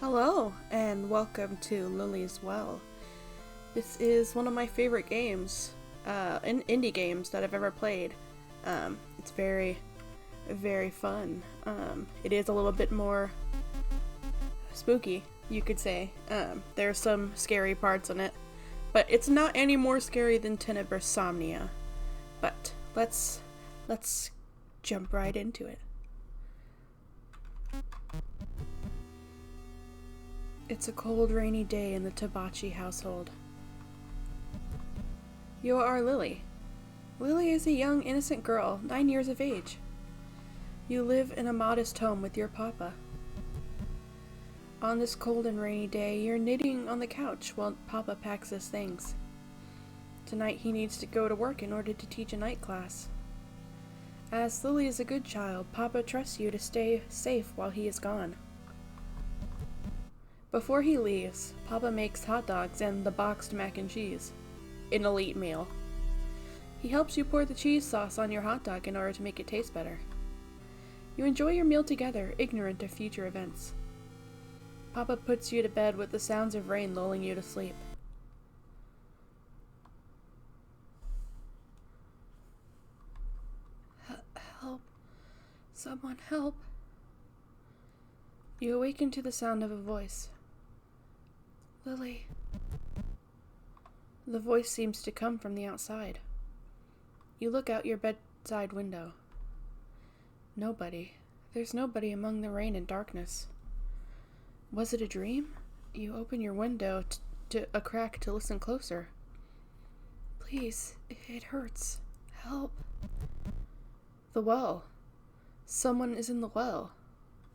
Hello, and welcome to Lily's Well. This is one of my favorite games, indie games that I've ever played. It's very, very fun. It is a little bit more spooky, you could say. There's some scary parts in it, but it's not any more scary than Tenebrosomnia. But let's jump right into it. It's a cold, rainy day in the Tabachi household. You are Lily. Lily is a young, innocent girl, 9 years of age. You live in a modest home with your papa. On this cold and rainy day, you're knitting on the couch while papa packs his things. Tonight he needs to go to work in order to teach a night class. As Lily is a good child, papa trusts you to stay safe while he is gone. Before he leaves, Papa makes hot dogs and the boxed mac and cheese. An elite meal. He helps you pour the cheese sauce on your hot dog in order to make it taste better. You enjoy your meal together, ignorant of future events. Papa puts you to bed with the sounds of rain lulling you to sleep. Help. Someone help. You awaken to the sound of a voice. Lily. The voice seems to come from the outside. You look out your bedside window. Nobody. There's nobody among the rain and darkness. Was it a dream? You open your window to a crack to listen closer. Please, it hurts. Help. The well. Someone is in the well.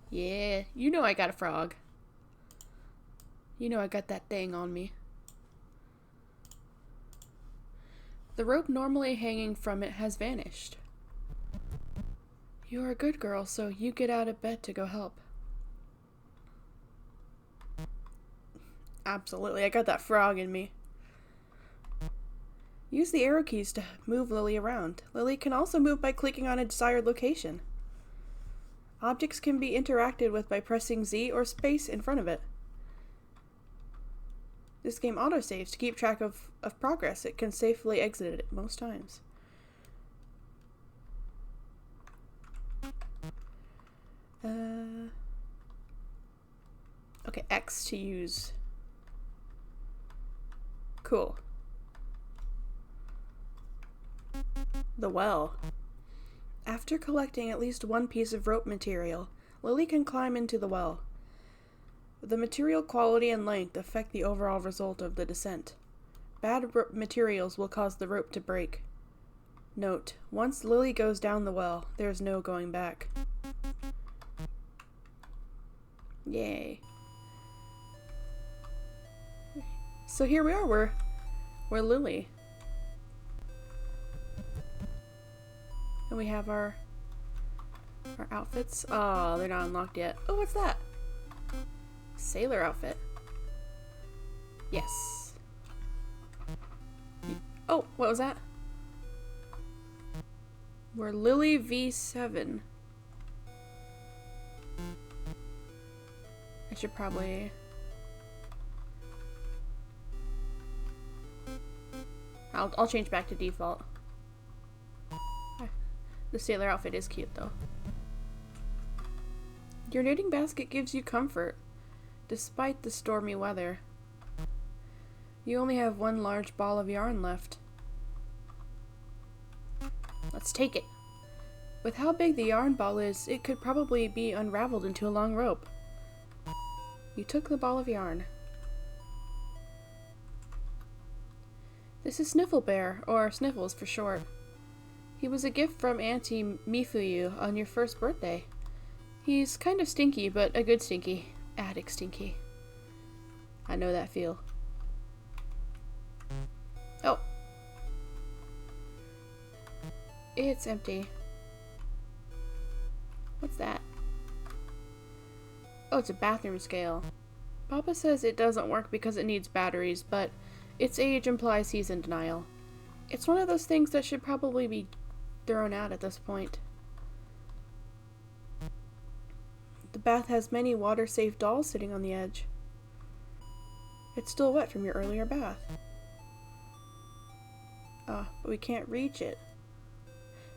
Yeah, you know I got a frog. You know I got that thing on me. The rope normally hanging from it has vanished. You are a good girl, so you get out of bed to go help. Absolutely, I got that frog in me. Use the arrow keys to move Lily around. Lily can also move by clicking on a desired location. Objects can be interacted with by pressing Z or space in front of it. This game autosaves to keep track of progress. It can safely exit it most times. Okay, X to use. Cool. The well. After collecting at least one piece of rope material, Lily can climb into the well. The material quality and length affect the overall result of the descent. Bad materials will cause the rope to break. Note, once Lily goes down the well, there's no going back. Yay. So here we are, we're Lily. And we have our outfits. Oh, they're not unlocked yet. Oh, what's that? Sailor outfit. Yes. Oh, what was that? We're Lily V7. I should probably... I'll change back to default. The sailor outfit is cute, though. Your knitting basket gives you comfort, despite the stormy weather. You only have one large ball of yarn left. Let's take it. With how big the yarn ball is, it could probably be unraveled into a long rope. You took the ball of yarn. This is Sniffle Bear, or Sniffles for short. He was a gift from Auntie Mifuyu on your first birthday. He's kind of stinky, but a good stinky. Attic stinky. I know that feel. Oh. It's empty. What's that? Oh, it's a bathroom scale. Papa says it doesn't work because it needs batteries, but its age implies he's in denial. It's one of those things that should probably be thrown out at this point. The bath has many water-safe dolls sitting on the edge. It's still wet from your earlier bath. But we can't reach it.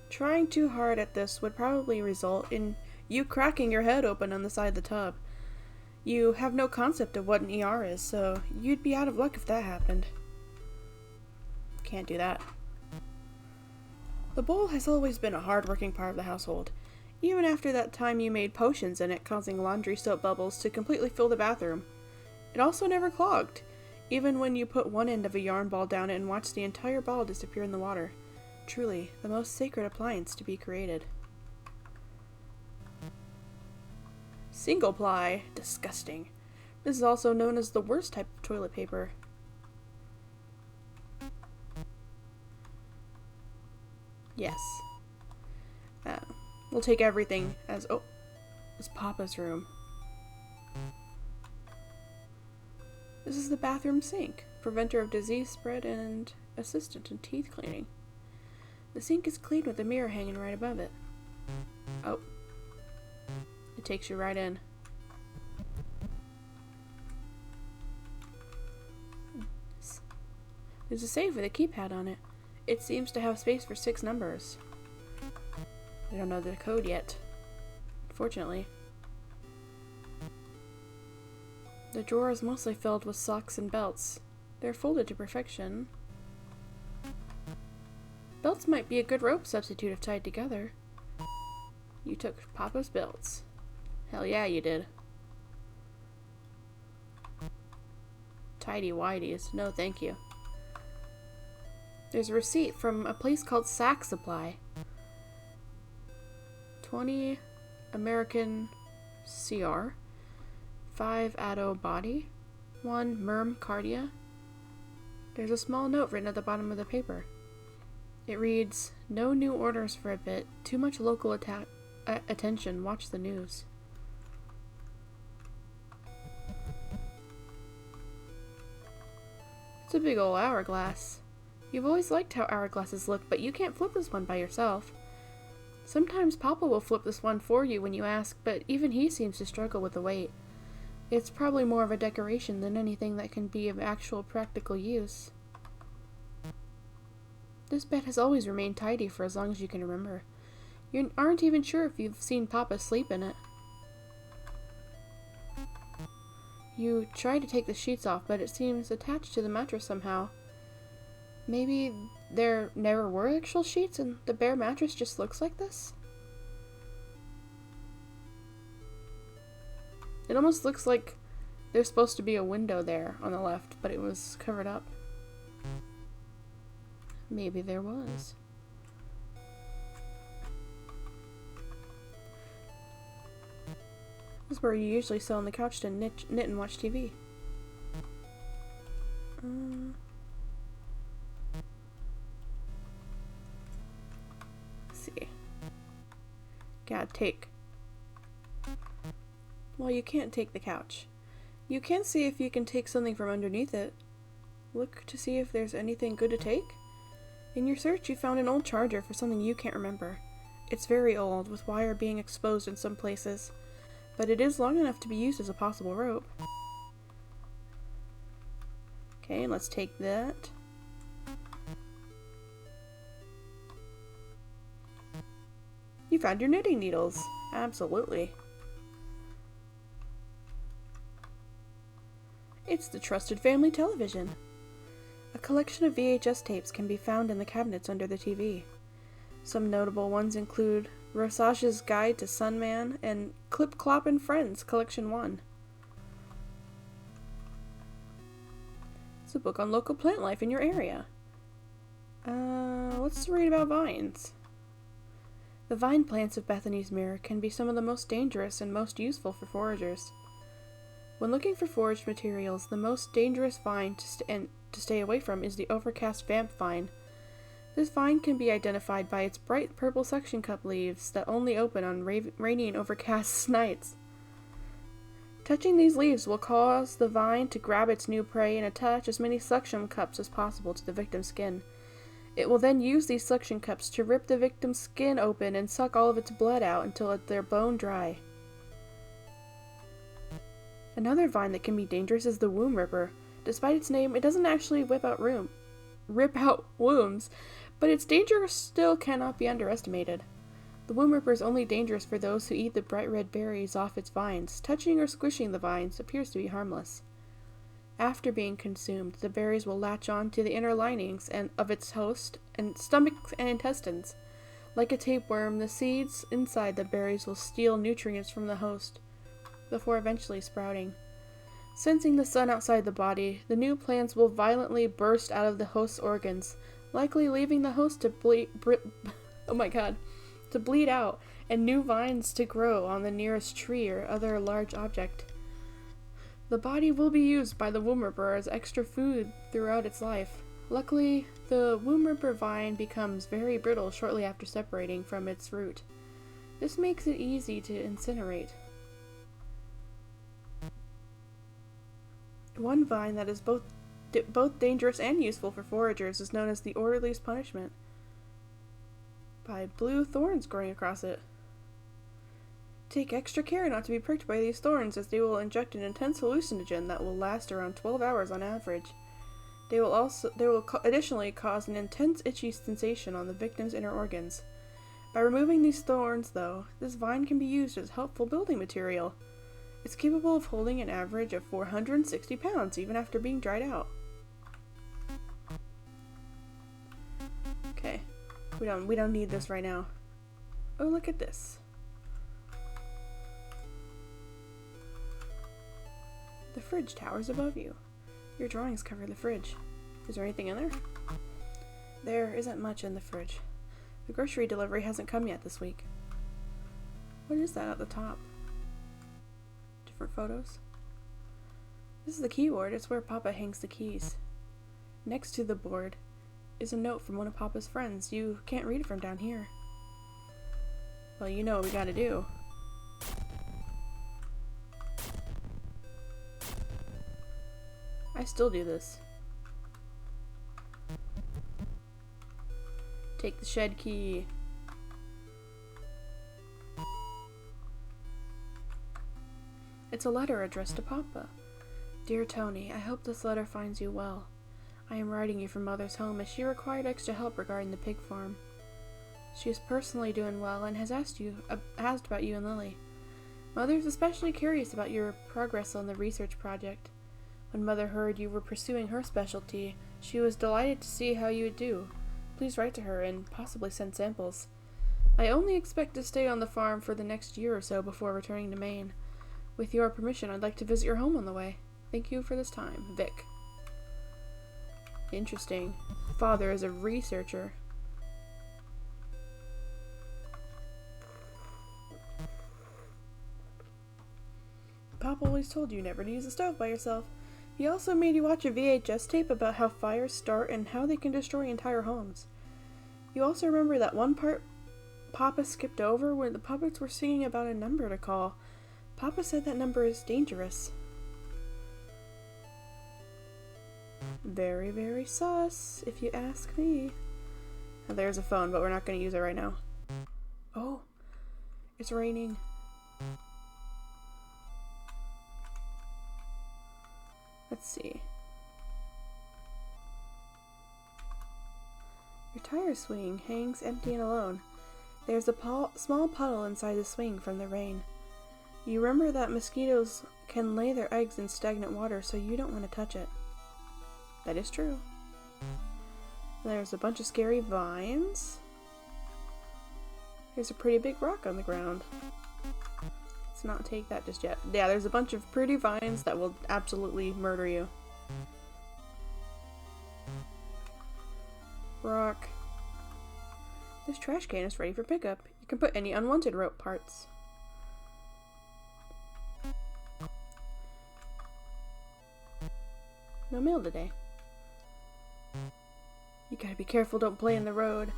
Trying too hard at this would probably result in you cracking your head open on the side of the tub. You have no concept of what an ER is, so you'd be out of luck if that happened. Can't do that. The bowl has always been a hard-working part of the household, even after that time you made potions in it, causing laundry soap bubbles to completely fill the bathroom. It also never clogged, even when you put one end of a yarn ball down it and watched the entire ball disappear in the water. Truly, the most sacred appliance to be created. Single ply. Disgusting. This is also known as the worst type of toilet paper. Yes. We'll take everything as... Oh, it's Papa's room. This is the bathroom sink, preventer of disease spread and assistant in teeth cleaning. The sink is clean with a mirror hanging right above it. Oh. It takes you right in. There's a safe with a keypad on it. It seems to have space for 6 numbers. I don't know the code yet, fortunately. The drawer is mostly filled with socks and belts. They're folded to perfection. Belts might be a good rope substitute if tied together. You took Papa's belts. Hell yeah, you did. Tidy-whities. No, thank you. There's a receipt from a place called Sack Supply. 20 American CR, 5 Addo body, 1 Merm cardia. There's a small note written at the bottom of the paper. It reads, "No new orders for a bit. Too much local attention. Watch the news." It's a big old hourglass. You've always liked how hourglasses look, but you can't flip this one by yourself. Sometimes Papa will flip this one for you when you ask, but even he seems to struggle with the weight. It's probably more of a decoration than anything that can be of actual practical use. This bed has always remained tidy for as long as you can remember. You aren't even sure if you've seen Papa sleep in it. You try to take the sheets off, but it seems attached to the mattress somehow. Maybe there never were actual sheets and the bare mattress just looks like this? It almost looks like there's supposed to be a window there on the left, but it was covered up. Maybe there was. This is where you usually sit on the couch to knit and watch TV. Let's see. Gotta take. Well, you can't take the couch. You can see if you can take something from underneath it. Look to see if there's anything good to take. In your search, you found an old charger for something you can't remember. It's very old, with wire being exposed in some places, but it is long enough to be used as a possible rope. Okay, let's take that. You found your knitting needles. Absolutely. It's the Trusted Family Television. A collection of VHS tapes can be found in the cabinets under the TV. Some notable ones include Rosage's Guide to Sunman and Clip Clop and Friends Collection 1. It's a book on local plant life in your area. Let's read about vines. The vine plants of Bethany's Mirror can be some of the most dangerous and most useful for foragers. When looking for forage materials, the most dangerous vine to stay away from is the overcast vamp vine. This vine can be identified by its bright purple suction cup leaves that only open on rainy and overcast nights. Touching these leaves will cause the vine to grab its new prey and attach as many suction cups as possible to the victim's skin. It will then use these suction cups to rip the victim's skin open and suck all of its blood out until they're bone dry. Another vine that can be dangerous is the womb ripper. Despite its name, it doesn't actually rip out wombs, but its danger still cannot be underestimated. The womb ripper is only dangerous for those who eat the bright red berries off its vines. Touching or squishing the vines appears to be harmless. After being consumed, the berries will latch on to the inner linings of its host and stomach and intestines. Like a tapeworm, the seeds inside the berries will steal nutrients from the host, before eventually sprouting. Sensing the sun outside the body, the new plants will violently burst out of the host's organs, likely leaving the host to bleed out, and new vines to grow on the nearest tree or other large object. The body will be used by the womb ripper as extra food throughout its life. Luckily, the womb ripper vine becomes very brittle shortly after separating from its root. This makes it easy to incinerate. One vine that is both dangerous and useful for foragers is known as the orderly's punishment, by blue thorns growing across it. Take extra care not to be pricked by these thorns, as they will inject an intense hallucinogen that will last around 12 hours on average. They will additionally cause an intense itchy sensation on the victim's inner organs. By removing these thorns, though, this vine can be used as helpful building material. It's capable of holding an average of 460 pounds even after being dried out. Okay, we don't need this right now. Oh, look at this. The fridge towers above you. Your drawings cover the fridge. Is there anything in there? There isn't much in the fridge. The grocery delivery hasn't come yet this week. What is that at the top? Different photos? This is the keyboard. It's where Papa hangs the keys. Next to the board is a note from one of Papa's friends. You can't read it from down here. Well, you know what we gotta do. I still do this. Take the shed key. It's a letter addressed to Papa. Dear Tony, I hope this letter finds you well. I am writing you from Mother's home as she required extra help regarding the pig farm. She is personally doing well and has asked about you and Lily. Mother is especially curious about your progress on the research project. When Mother heard you were pursuing her specialty, she was delighted to see how you would do. Please write to her and possibly send samples. I only expect to stay on the farm for the next year or so before returning to Maine. With your permission, I'd like to visit your home on the way. Thank you for this time, Vic. Interesting. Father is a researcher. Papa always told you never to use the stove by yourself. He also made you watch a VHS tape about how fires start and how they can destroy entire homes. You also remember that one part Papa skipped over when the puppets were singing about a number to call. Papa said that number is dangerous. Very, very sus, if you ask me. Now, there's a phone, but we're not going to use it right now. Oh, it's raining. Let's see. Your tire swing hangs empty and alone. There's a small puddle inside the swing from the rain. You remember that mosquitoes can lay their eggs in stagnant water, so you don't want to touch it. That is true. There's a bunch of scary vines. There's a pretty big rock on the ground. Let's not take that just yet. Yeah, there's a bunch of pretty vines that will absolutely murder you. Rock. This trash can is ready for pickup. You can put any unwanted rope parts. No mail today. You gotta be careful, don't play in the road.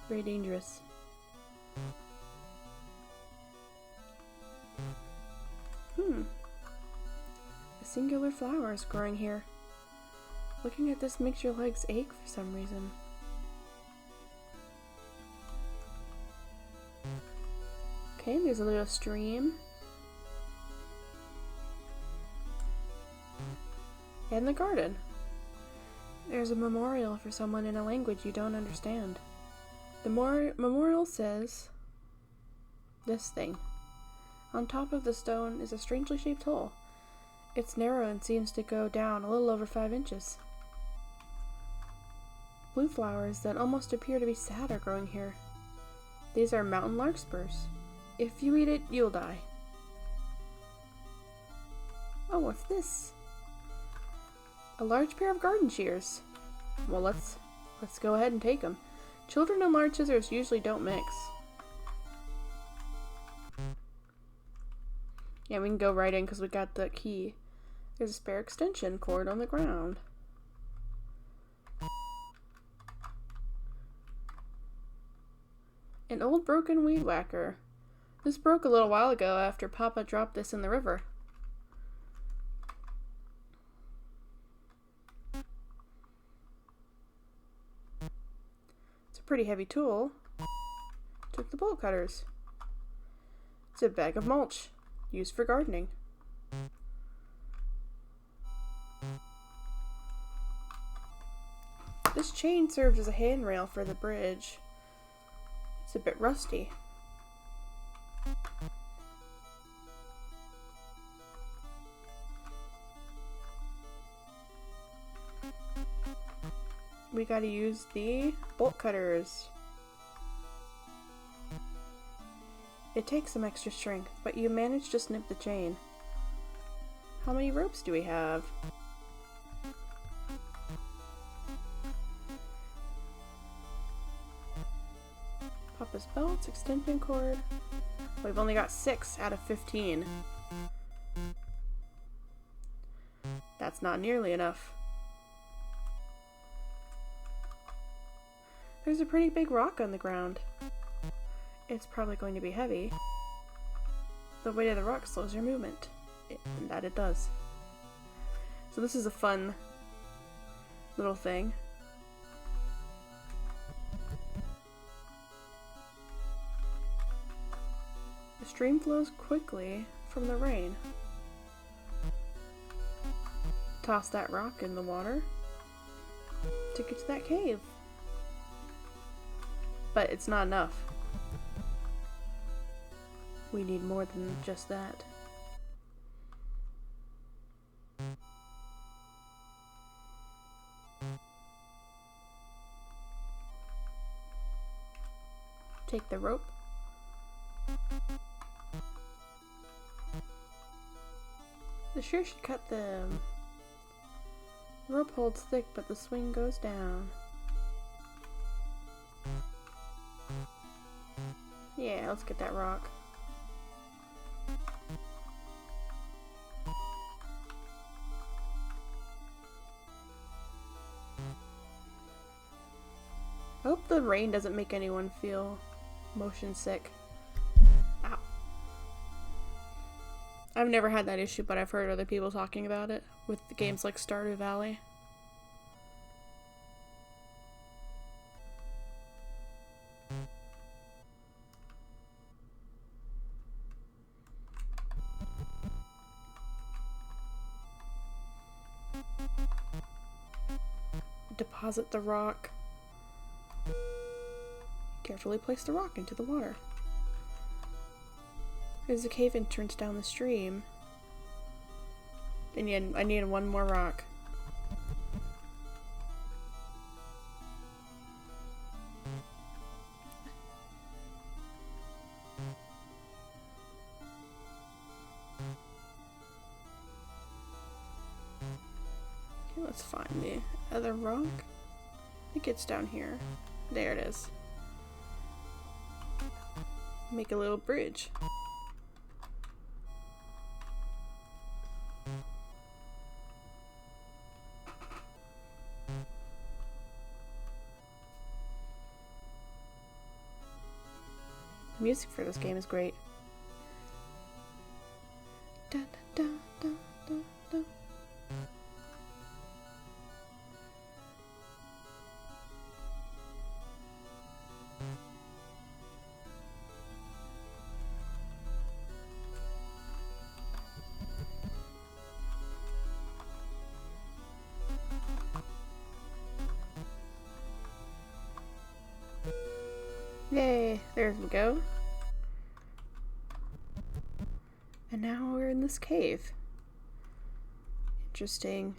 Very dangerous. A singular flower is growing here. Looking at this makes your legs ache for some reason. Okay, there's a little stream. And the garden. There's a memorial for someone in a language you don't understand. The memorial says this thing. On top of the stone is a strangely shaped hole. It's narrow and seems to go down a little over 5 inches. Blue flowers that almost appear to be sad are growing here. These are mountain larkspurs. If you eat it, you'll die. Oh, what's this? A large pair of garden shears. Well, let's go ahead and take them. Children and large scissors usually don't mix. Yeah, we can go right in because we got the key. There's a spare extension cord on the ground. An old broken weed whacker. This broke a little while ago after Papa dropped this in the river. It's a pretty heavy tool. Took the bolt cutters. It's a bag of mulch, used for gardening. This chain serves as a handrail for the bridge. It's a bit rusty. We gotta use the bolt cutters. It takes some extra strength, but you manage to snip the chain. How many ropes do we have? Papa's belts, extension cord. We've only got 6 out of 15. That's not nearly enough. There's a pretty big rock on the ground. It's probably going to be heavy. The weight of the rock slows your movement. And that it does. So this is a fun little thing. The stream flows quickly from the rain. Toss that rock in the water to get to that cave. But it's not enough. We need more than just that. Take the rope. The shear should cut them. The rope holds thick, but the swing goes down. Yeah, let's get that rock. I hope the rain doesn't make anyone feel motion sick. Ow. I've never had that issue, but I've heard other people talking about it with the games like Stardew Valley. Deposit the rock. Carefully place the rock into the water. There's a cave entrance down the stream. And I need one more rock. Okay, let's find the other rock. I think it's down here. There it is. Make a little bridge. The music for this game is great. Da, da, da, da, da. Okay, there we go. And now we're in this cave. Interesting.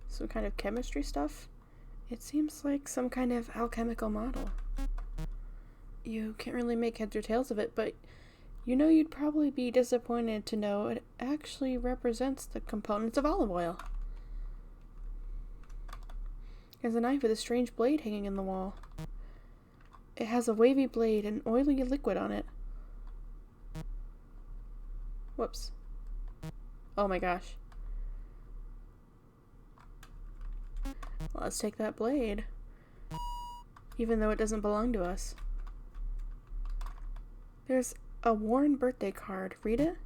Some kind of chemistry stuff? It seems like some kind of alchemical model. You can't really make heads or tails of it, but you know you'd probably be disappointed to know it actually represents the components of olive oil. There's a knife with a strange blade hanging in the wall. It has a wavy blade and oily liquid on it. Whoops. Oh my gosh. Well, let's take that blade. Even though it doesn't belong to us. There's a worn birthday card. Read it?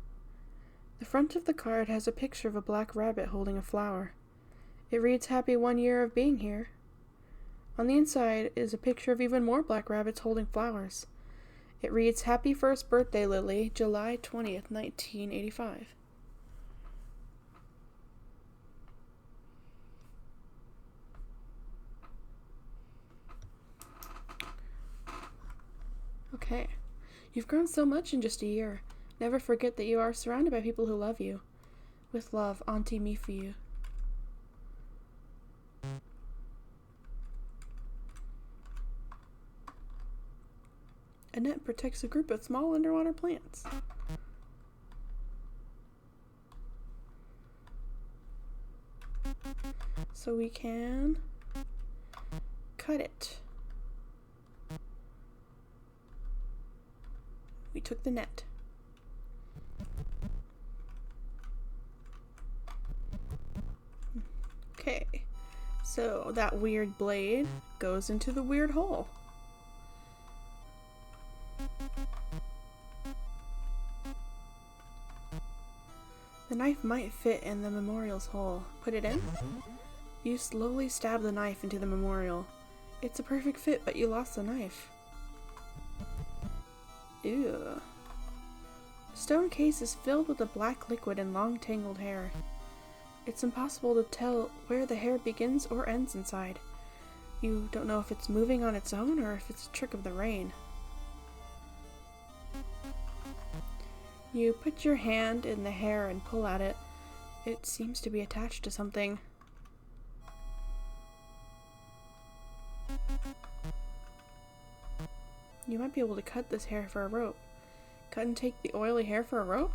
The front of the card has a picture of a black rabbit holding a flower. It reads, "Happy 1 year of being here." On the inside is a picture of even more black rabbits holding flowers. It reads, "Happy first birthday, Lily, July 20th, 1985. Okay. You've grown so much in just a year. Never forget that you are surrounded by people who love you. With love, Auntie Me for you. A net protects a group of small underwater plants. So we can cut it. We took the net. Okay, so that weird blade goes into the weird hole. The knife might fit in the memorial's hole. Put it in. You slowly stab the knife into the memorial. It's a perfect fit, but you lost the knife. Ew. The stone case is filled with a black liquid and long tangled hair. It's impossible to tell where the hair begins or ends inside. You don't know if it's moving on its own or if it's a trick of the rain. You put your hand in the hair and pull at it. It seems to be attached to something. You might be able to cut this hair for a rope. Cut and take the oily hair for a rope?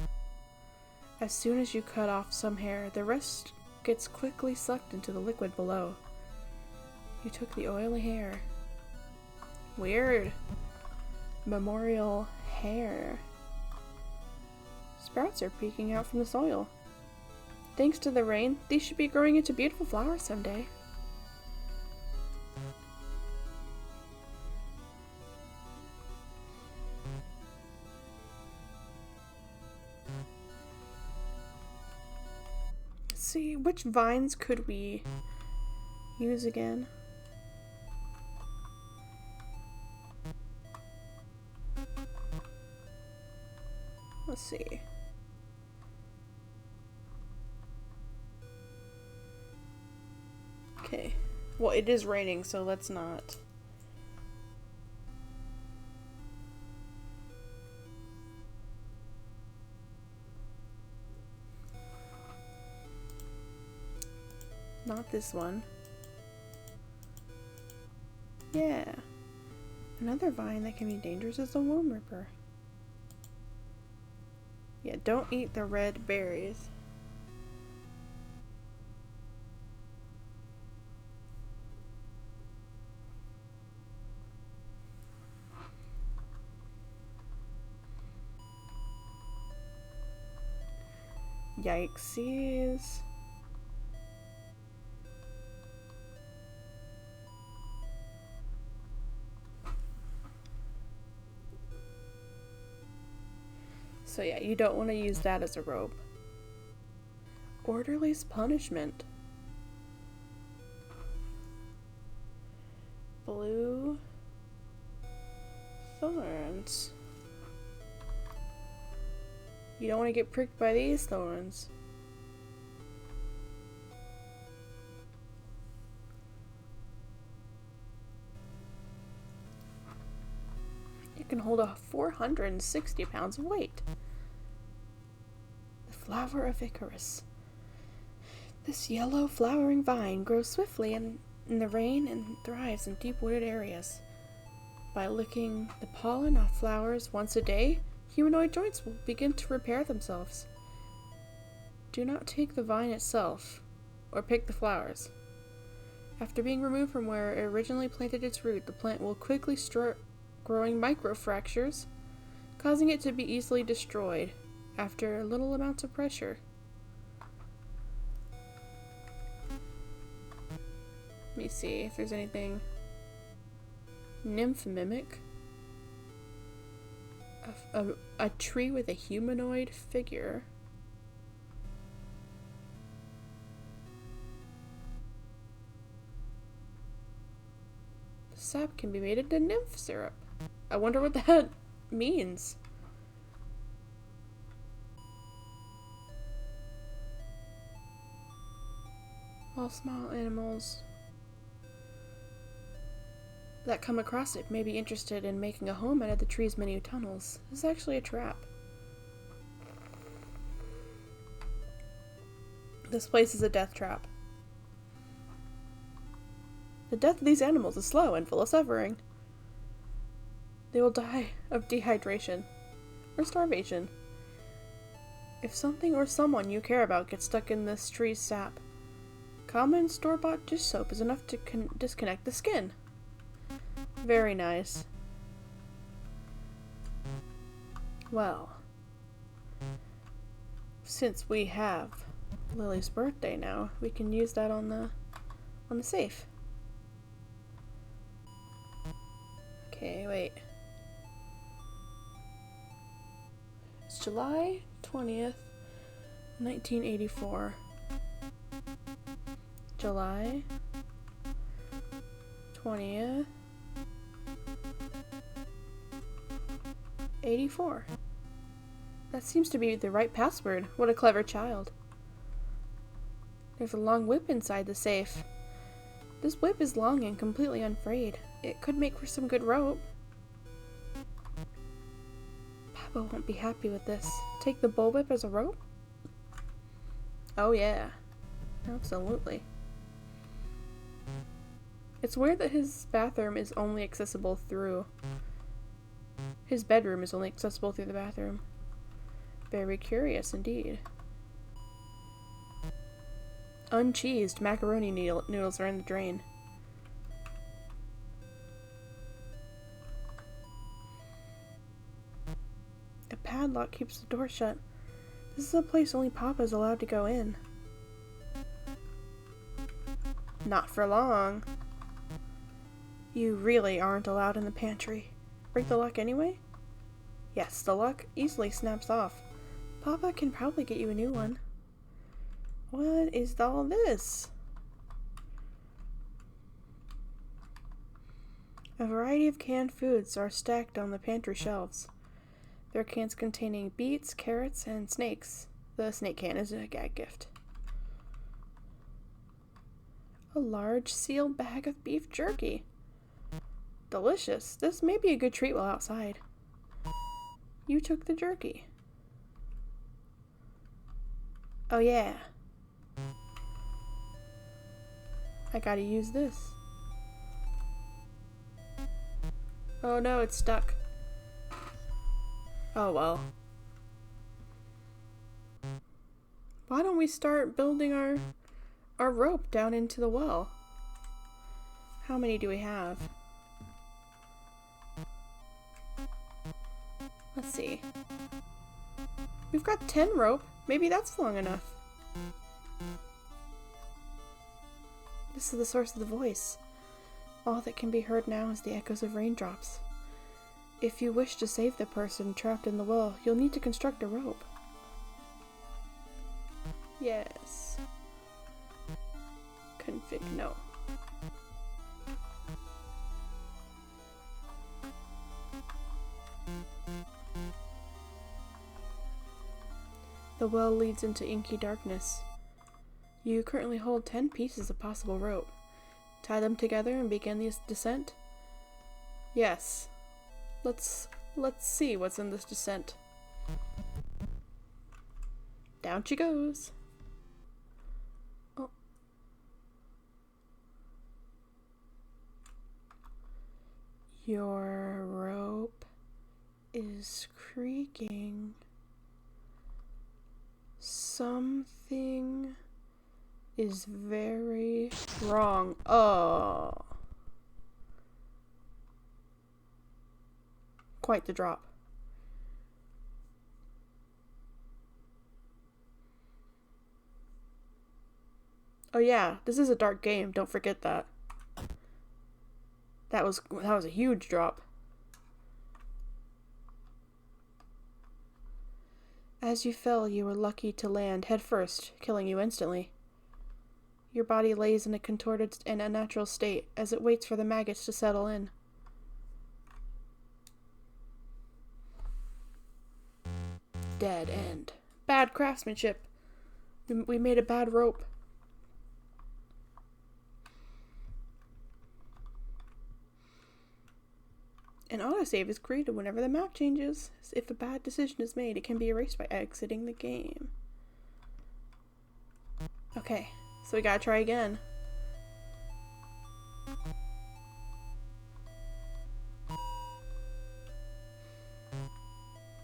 As soon as you cut off some hair, the rest gets quickly sucked into the liquid below. You took the oily hair. Weird. Memorial hair. Sprouts are peeking out from the soil. Thanks to the rain, these should be growing into beautiful flowers someday. Let's see, which vines could we use again? Let's see. Okay. Well, it is raining, so let's not. Not this one. Yeah. Another vine that can be dangerous is the worm ripper. Yeah, don't eat the red berries. Yikesies. So yeah, you don't want to use that as a rope. Orderly's punishment. Blue thorns. You don't want to get pricked by these thorns. can hold 460 pounds of weight. The flower of Icarus. This yellow flowering vine grows swiftly in the rain and thrives in deep wooded areas. By licking the pollen off flowers once a day, humanoid joints will begin to repair themselves. Do not take the vine itself, or pick the flowers. After being removed from where it originally planted its root, the plant will quickly start growing microfractures, causing it to be easily destroyed after little amounts of pressure. Let me see if there's anything. Nymph mimic. A tree with a humanoid figure. The sap can be made into nymph syrup. I wonder what that means. All small animals that come across it may be interested in making a home out of the tree's many tunnels. This is actually a trap. This place is a death trap. The death of these animals is slow and full of suffering. They will die of dehydration or starvation. If something or someone you care about gets stuck in this tree's sap, common store-bought dish soap is enough to disconnect the skin. Very nice. Well, since we have Lily's birthday now, we can use that on the safe. Okay, wait. It's July 20th, 1984. July 20th, 84. That seems to be the right password. What a clever child. There's a long whip inside the safe. This whip is long and completely unfrayed. It could make for some good rope. Papa won't be happy with this. Take the bullwhip as a rope? Oh yeah. Absolutely. It's weird that his bathroom is only accessible through... His bedroom is only accessible through the bathroom. Very curious indeed. Uncheesed macaroni noodles are in the drain. A padlock keeps the door shut. This is a place only Papa is allowed to go in. Not for long. You really aren't allowed in the pantry. Break the lock anyway? Yes, the lock easily snaps off. Papa can probably get you a new one. What is all this? A variety of canned foods are stacked on the pantry shelves. There are cans containing beets, carrots, and snakes. The snake can is a gag gift. A large sealed bag of beef jerky. Delicious. This may be a good treat while outside. You took the jerky. Oh yeah. I gotta use this. Oh no, it's stuck. Oh well. Why don't we start building our rope down into the well? How many do we have? Let's see. We've got 10 rope. Maybe that's long enough. This is the source of the voice. All that can be heard now is the echoes of raindrops. If you wish to save the person trapped in the well, you'll need to construct a rope. Yes. Config no. The well leads into inky darkness. You currently hold 10 pieces of possible rope. Tie them together and begin the descent? Yes. Let's Let's see what's in this descent. Down she goes. Oh. Your rope is creaking. Something is very wrong. Oh. Quite the drop. Oh yeah, this is a dark game, don't forget that. That was a huge drop. As you fell, you were lucky to land headfirst, killing you instantly. Your body lays in a contorted and unnatural state as it waits for the maggots to settle in. Dead end. Bad craftsmanship. We made a bad rope. An autosave is created whenever the map changes. If a bad decision is made, it can be erased by exiting the game. Okay, so we gotta try again.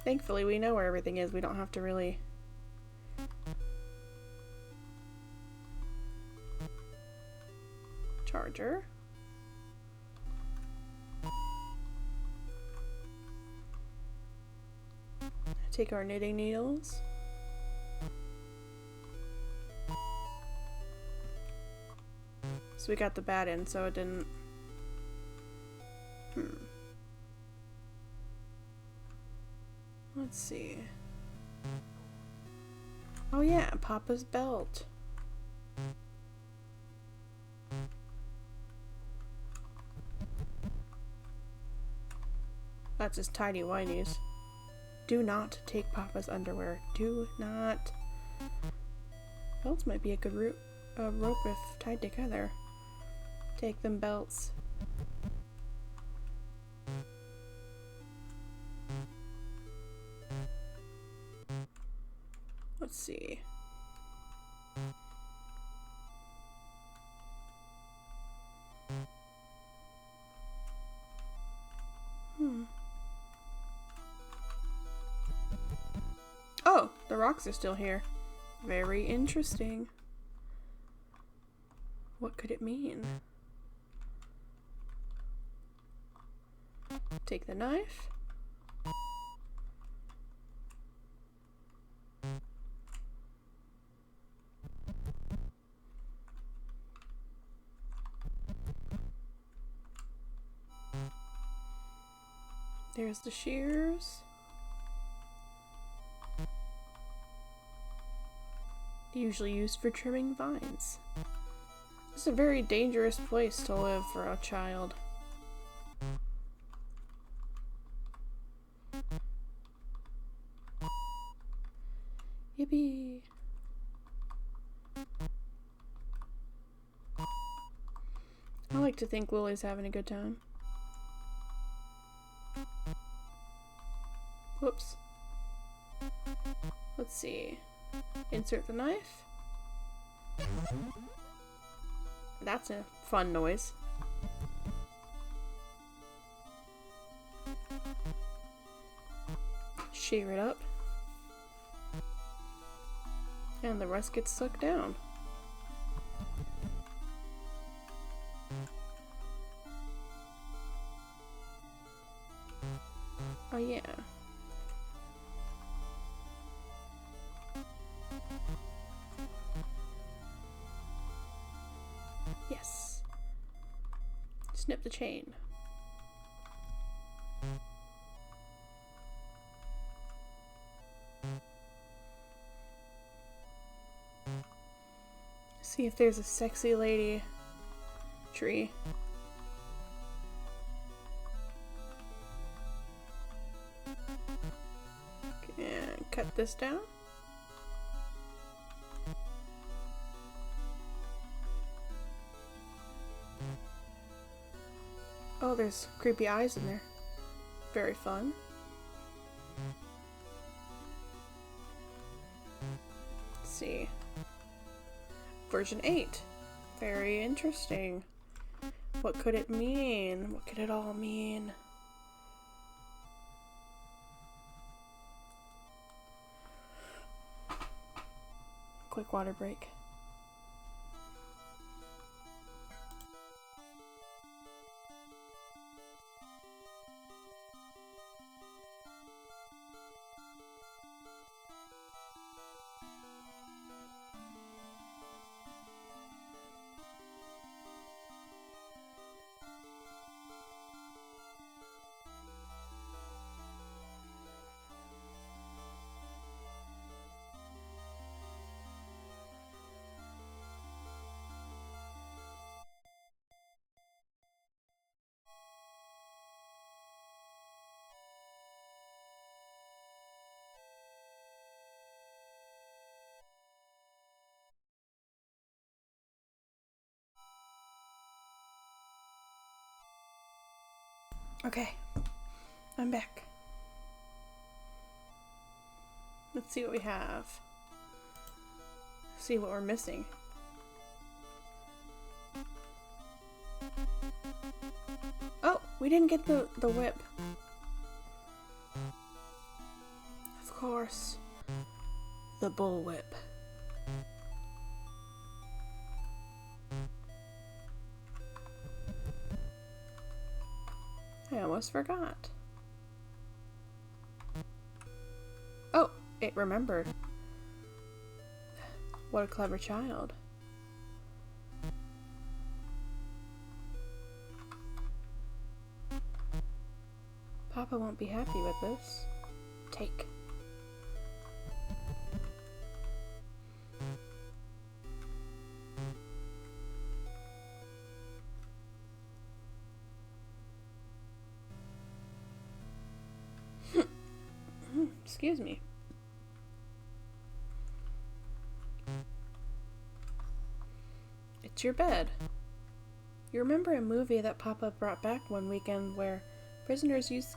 Thankfully, we know where everything is. We don't have to really... Charger. Take our knitting needles. So we got the bad end, so it didn't... Let's see. Oh yeah, Papa's belt. That's his tidy whities. Do not take Papa's underwear. Do not. Belts might be a good rope if tied together. Take them belts. Let's see. Oh, the rocks are still here. Very interesting. What could it mean? Take the knife. There's the shears. Usually used for trimming vines. It's a very dangerous place to live for a child. Yippee! I like to think Lily's having a good time. Whoops. Let's see. Insert the knife. That's a fun noise. Shear it up. And the rest gets sucked down. Oh yeah. Yes. Snip the chain. See if there's a sexy lady tree. And cut this down. Oh, there's creepy eyes in there. Very fun. Let's see. Version 8. Very interesting. What could it mean? What could it all mean? Quick water break. Okay, I'm back. Let's see what we have. See what we're missing. Oh, we didn't get the whip. Of course. The bullwhip. I almost forgot. Oh, it remembered. What a clever child. Papa won't be happy with this. Take. Excuse me. It's your bed. You remember a movie that Papa brought back one weekend where prisoners use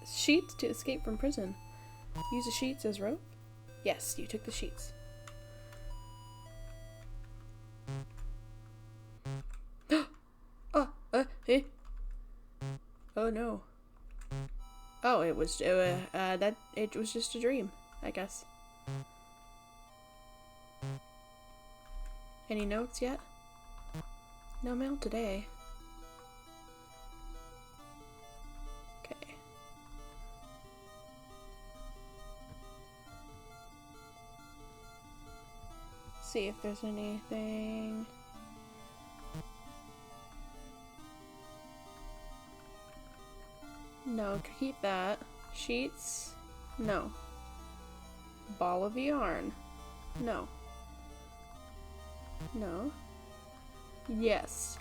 sheets to escape from prison? Use the sheets as rope? Yes, you took the sheets. Oh no. Oh, it was just a dream, I guess. Any notes yet? No mail today. Okay. See if there's anything. No, keep that. Sheets? No. Ball of yarn? No. No. Yes.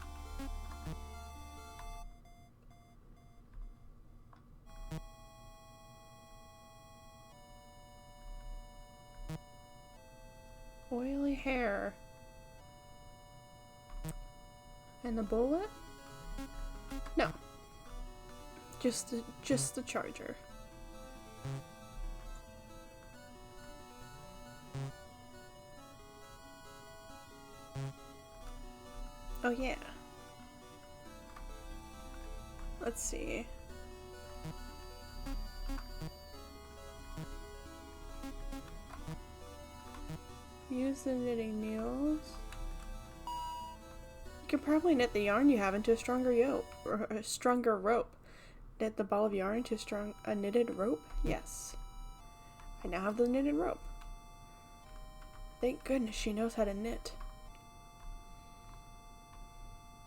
Oily hair. And the bullet? No. Just the charger. Oh yeah. Let's see. Use the knitting needles. You can probably knit the yarn you have into a stronger rope. Knit the ball of yarn into a knitted rope? Yes. I now have the knitted rope. Thank goodness she knows how to knit.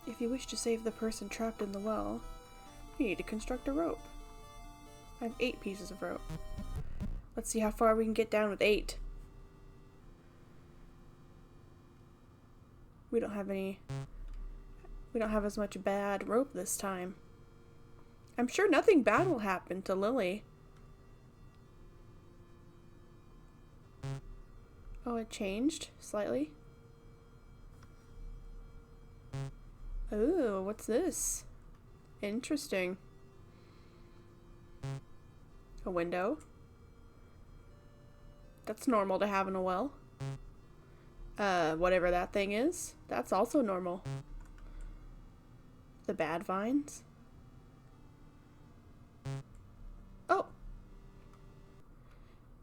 If you wish to save the person trapped in the well, you need to construct a rope. I have 8 pieces of rope. Let's see how far we can get down with 8. We don't have as much bad rope this time. I'm sure nothing bad will happen to Lily. Oh, it changed slightly. Ooh, what's this? Interesting. A window? That's normal to have in a well. Whatever that thing is, that's also normal. The bad vines. Oh!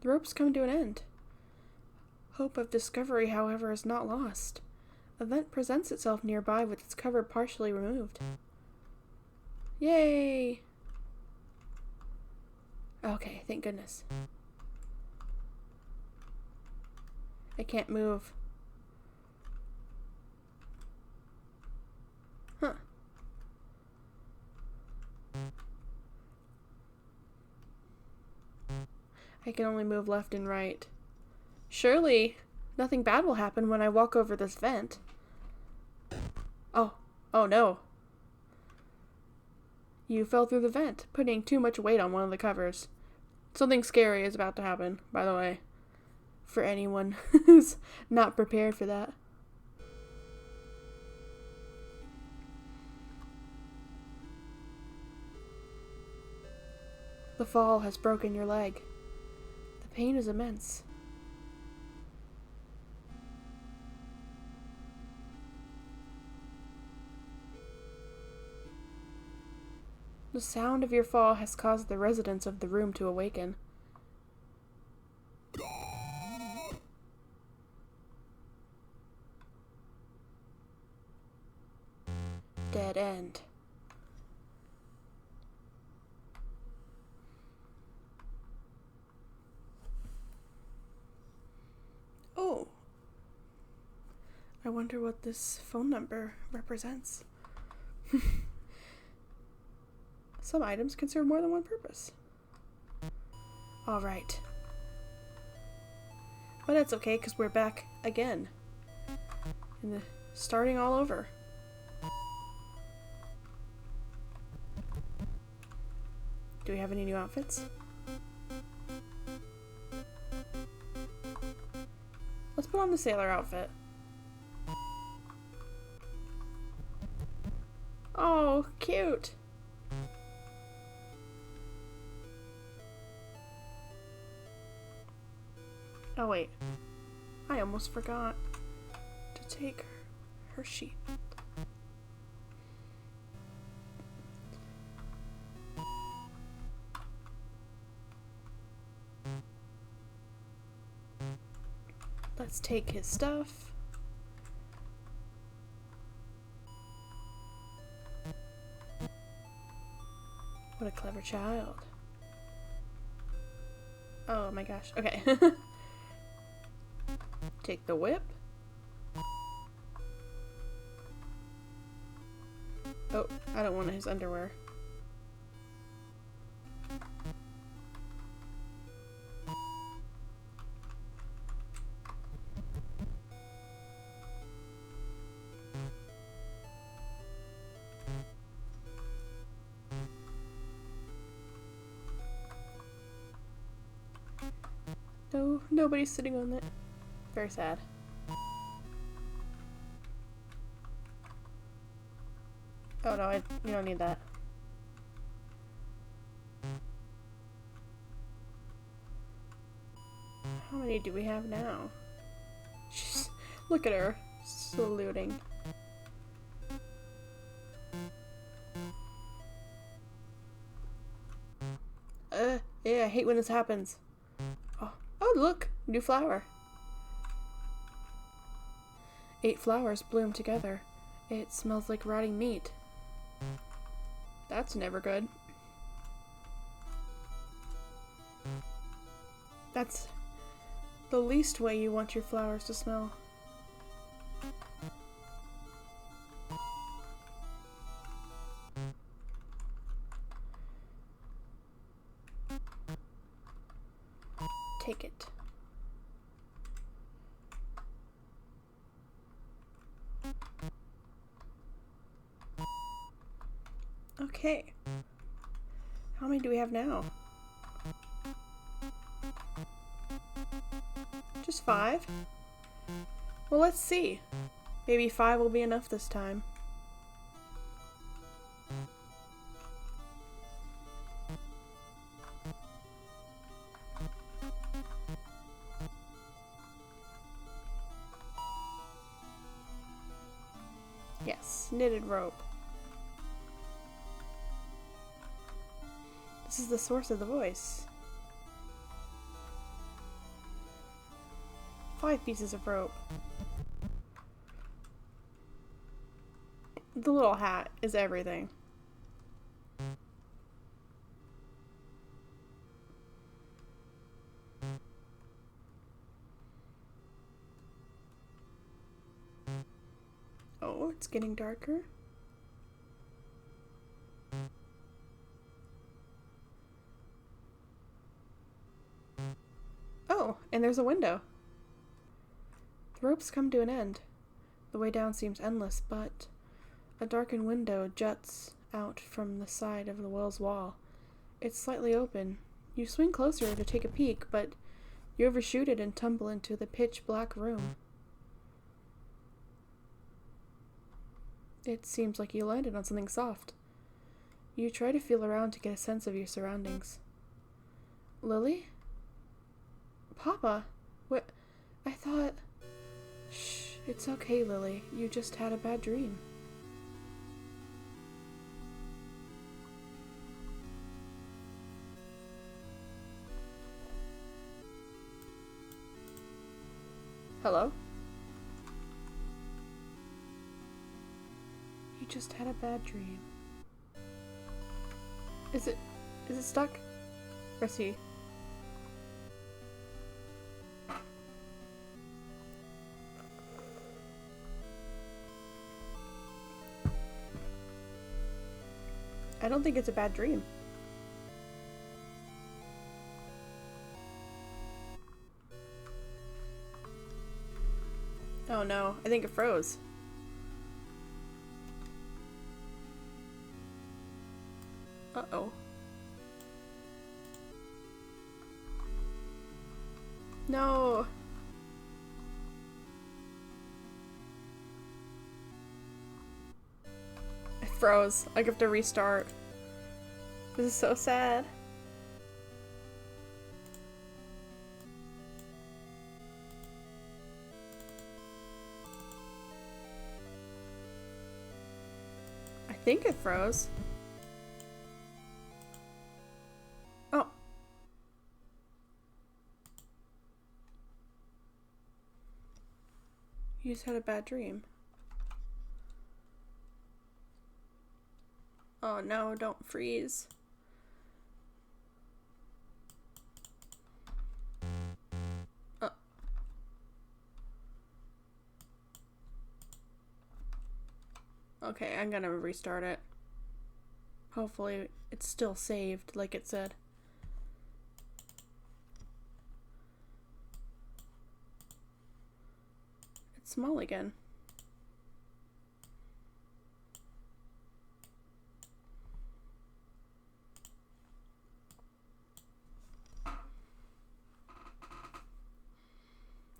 The rope's come to an end. Hope of discovery, however, is not lost. A vent presents itself nearby with its cover partially removed. Yay! Okay, thank goodness. I can't move. Huh. I can only move left and right. Surely, nothing bad will happen when I walk over this vent. Oh no. You fell through the vent, putting too much weight on one of the covers. Something scary is about to happen, by the way. For anyone who's not prepared for that. The fall has broken your leg. The pain is immense. The sound of your fall has caused the residents of the room to awaken. Dead end. Oh. I wonder what this phone number represents. Some items can serve more than one purpose. Alright. But that's okay, because we're back again. Starting all over. Do we have any new outfits? Let's put on the sailor outfit. Oh, cute! Oh wait, I almost forgot to take her sheet. Let's take his stuff. What a clever child. Oh my gosh, okay. Take the whip. Oh, I don't want his underwear. No, nobody's sitting on it. Very sad. Oh no, you don't need that. How many do we have now? Jeez, look at her, saluting. Yeah, I hate when this happens. Oh look, new flower. 8 flowers bloom together. It smells like rotting meat. That's never good. That's the least way you want your flowers to smell. Take it. Okay. How many do we have now? Just 5? Well, let's see. Maybe 5 will be enough this time. Yes, knitted rope. This is the source of the voice. 5 pieces of rope. The little hat is everything. Oh, it's getting darker. Oh, and there's a window. The ropes come to an end. The way down seems endless, but a darkened window juts out from the side of the well's wall. It's slightly open. You swing closer to take a peek, but you overshoot it and tumble into the pitch-black room. It seems like you landed on something soft. You try to feel around to get a sense of your surroundings. Lily? Papa? What? I thought... Shh, it's okay, Lily. You just had a bad dream. Hello? You just had a bad dream. Is it stuck? Or is he? I don't think it's a bad dream. Oh no, I think it froze. Uh-oh. No. It froze. I have to restart. This is so sad. I think it froze. Oh. You just had a bad dream. Oh no, don't freeze. Okay, I'm gonna restart it. Hopefully it's still saved like it said. It's small again.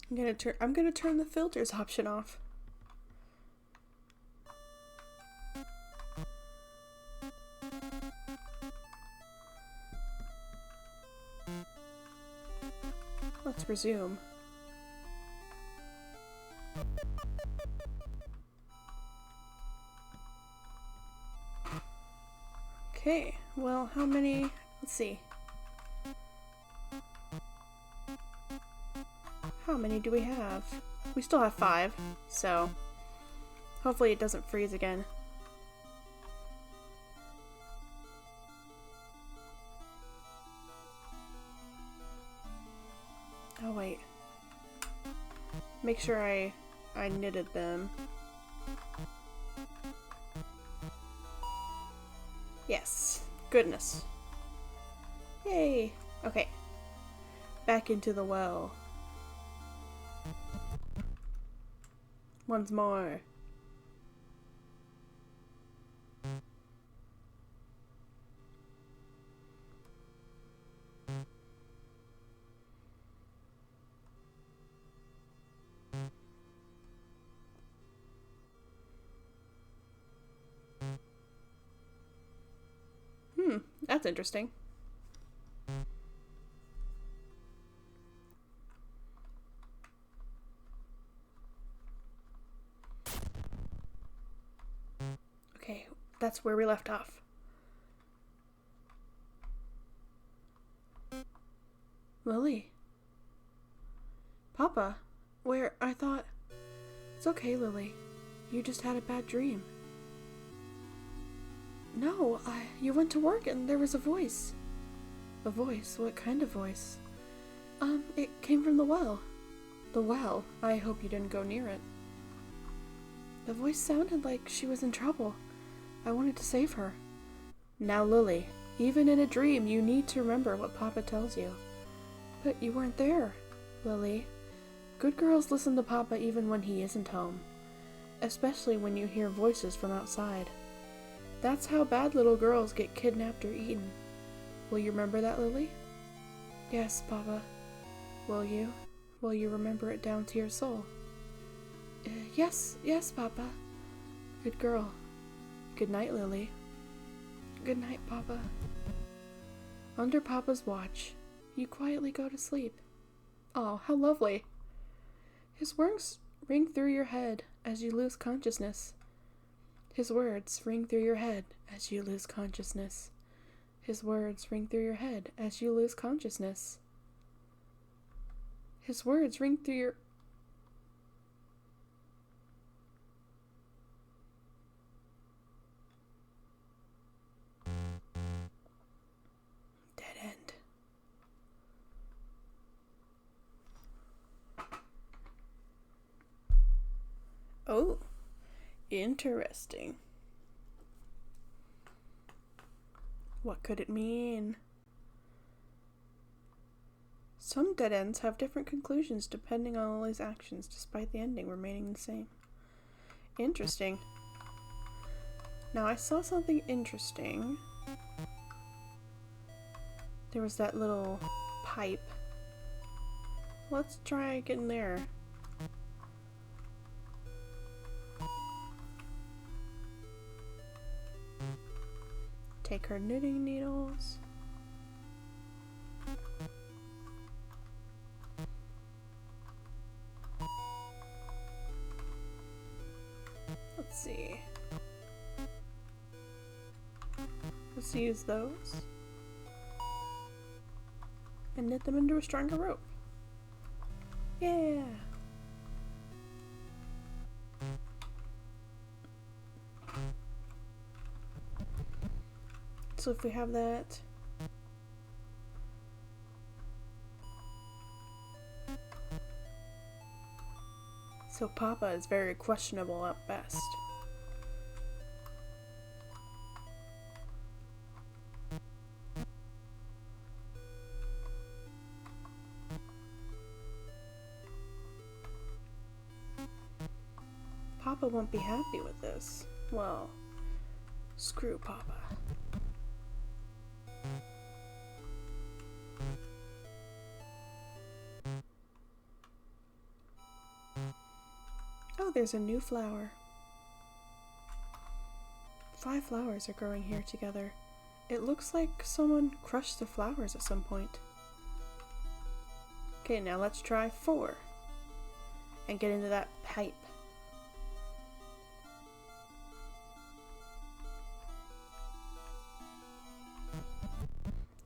I'm gonna turn the filters option off. Let's resume. Okay, well, how many? Let's see. How many do we have? We still have 5, so hopefully it doesn't freeze again. Oh wait. Make sure I knitted them. Yes. Goodness. Yay. Okay. Back into the well. Once more. That's interesting. That's where we left off. Lily. Papa, where I thought... It's okay, Lily. You just had a bad dream. No, you went to work and there was a voice. A voice? What kind of voice? It came from the well. The well? I hope you didn't go near it. The voice sounded like she was in trouble. I wanted to save her. Now, Lily, even in a dream, you need to remember what Papa tells you. But you weren't there, Lily. Good girls listen to Papa even when he isn't home. Especially when you hear voices from outside. That's how bad little girls get kidnapped or eaten. Will you remember that, Lily? Yes, Papa. Will you? Will you remember it down to your soul? Yes, Papa. Good girl. Good night, Lily. Good night, Papa. Under Papa's watch, you quietly go to sleep. Oh, how lovely. His words ring through your head as you lose consciousness. His words ring through your head as you lose consciousness. His words ring through your head as you lose consciousness. His words ring through your... Dead end. Oh, interesting. What could it mean? Some dead ends have different conclusions depending on Lily's actions, despite the ending remaining the same. Interesting. Now, I saw something interesting. There was that little pipe. Let's try getting there. Take her knitting needles. Let's see. Let's use those and knit them into a stronger rope. Yeah. So if we have that, so Papa is very questionable at best. Papa won't be happy with this. Well, screw Papa. Oh, there's a new flower. 5 flowers are growing here together. It looks like someone crushed the flowers at some point. Okay, now let's try 4 and get into that pipe.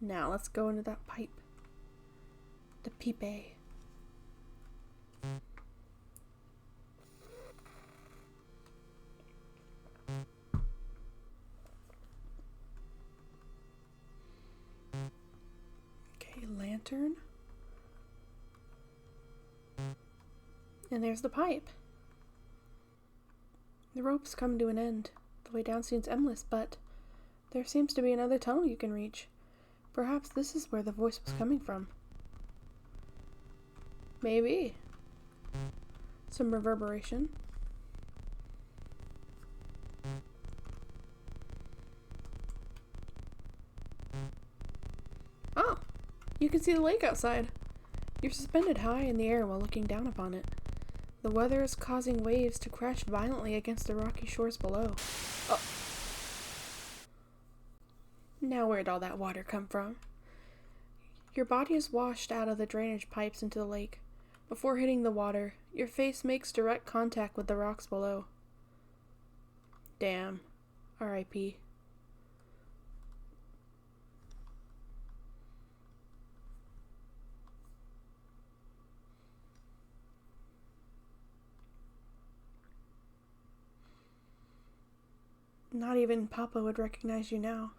Now let's go into that pipe. The pipe. Okay, lantern. And there's the pipe. The rope's come to an end. The way down seems endless, but there seems to be another tunnel you can reach. Perhaps this is where the voice was coming from. Maybe. Some reverberation. Oh! You can see the lake outside. You're suspended high in the air while looking down upon it. The weather is causing waves to crash violently against the rocky shores below. Oh. Now where'd all that water come from? Your body is washed out of the drainage pipes into the lake. Before hitting the water, your face makes direct contact with the rocks below. Damn. R.I.P. Not even Papa would recognize you now.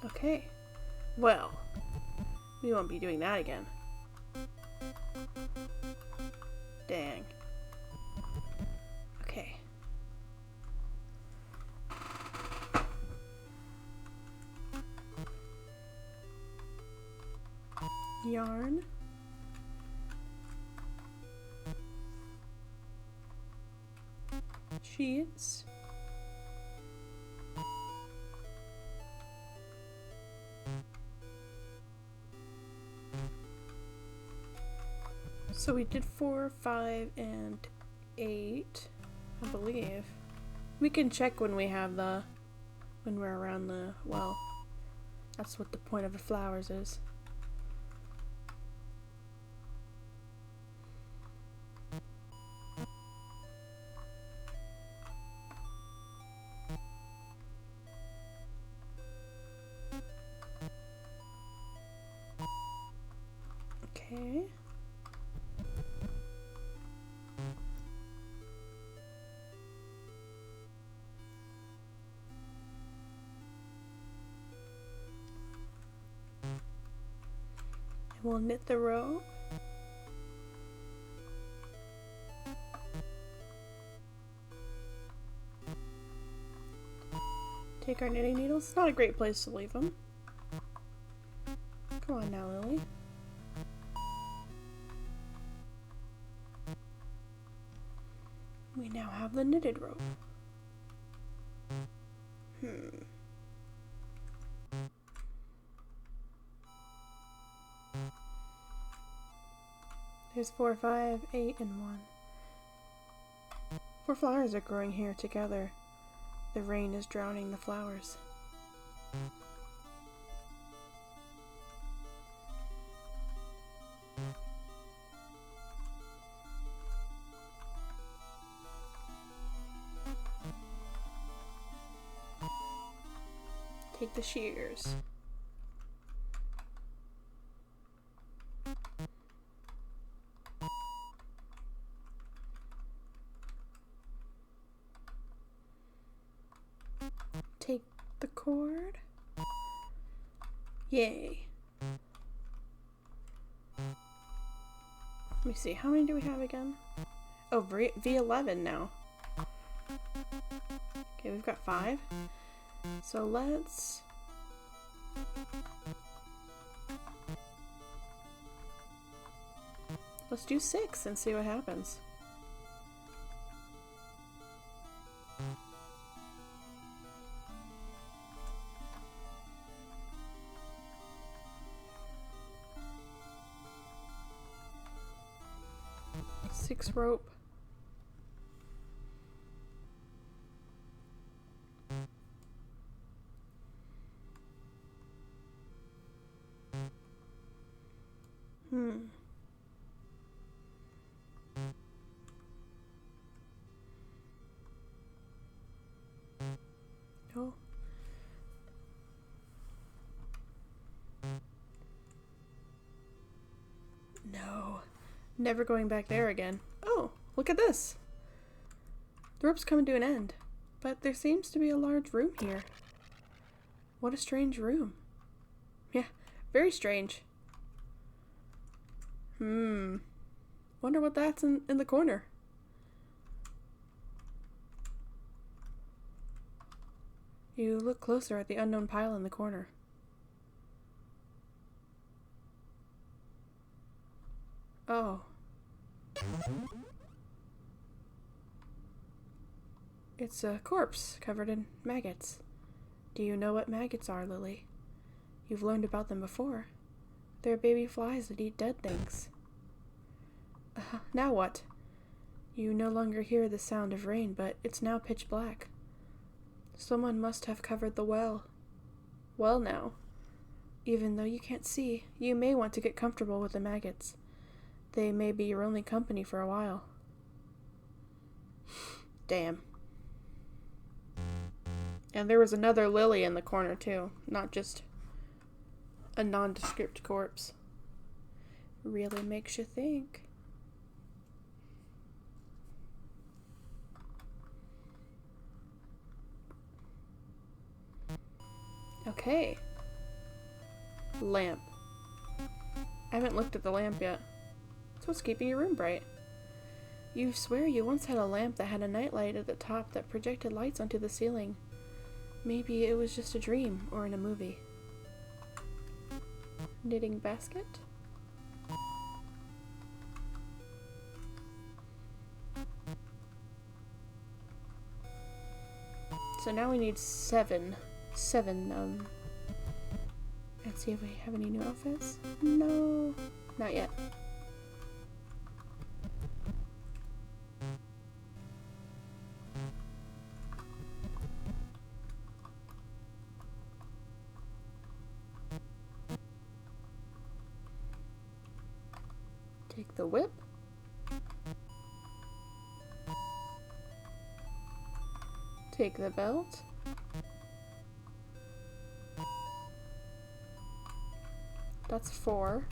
Okay. Well, we won't be doing that again. Dang. Okay. Yarn. Sheets. So we did 4, 5, and 8, I believe. We can check when we have when we're around the well. That's what the point of the flowers is. Okay. We'll knit the row. Take our knitting needles. It's not a great place to leave them. Come on now, Lily. We now have the knitted row. There's 4, 5, 8, and 1. 4 flowers are growing here together. The rain is drowning the flowers. Take the shears. Take the cord. Yay. Let me see, how many do we have again? Oh, V11 now. Okay, we've got 5. So let's do 6 and see what happens. Six rope. Oh. No. Never going back there again. Oh, look at this. The rope's coming to an end, but there seems to be a large room here. What a strange room. Yeah, very strange. Wonder what that's in the corner. You look closer at the unknown pile in the corner. Oh. It's a corpse covered in maggots. Do you know what maggots are, Lily? You've learned about them before. They're baby flies that eat dead things. Now what? You no longer hear the sound of rain, but it's now pitch black. Someone must have covered the well. Well now, even though you can't see, you may want to get comfortable with the maggots. They may be your only company for a while. Damn. And there was another Lily in the corner too, not just a nondescript corpse. Really makes you think. Okay. Lamp. I haven't looked at the lamp yet. It's what's keeping your room bright. You swear you once had a lamp that had a nightlight at the top that projected lights onto the ceiling. Maybe it was just a dream or in a movie. Knitting basket? So now we need seven. Let's see if we have any new outfits. No, not yet. Take the whip. Take the belt. That's 4.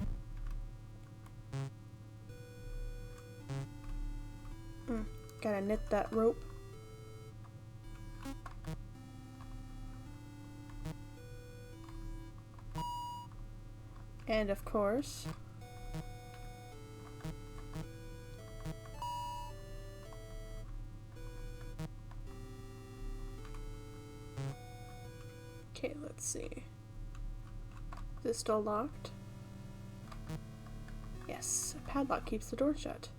Gotta knit that rope. And of course, okay, let's see. Is it still locked? Yes, a padlock keeps the door shut.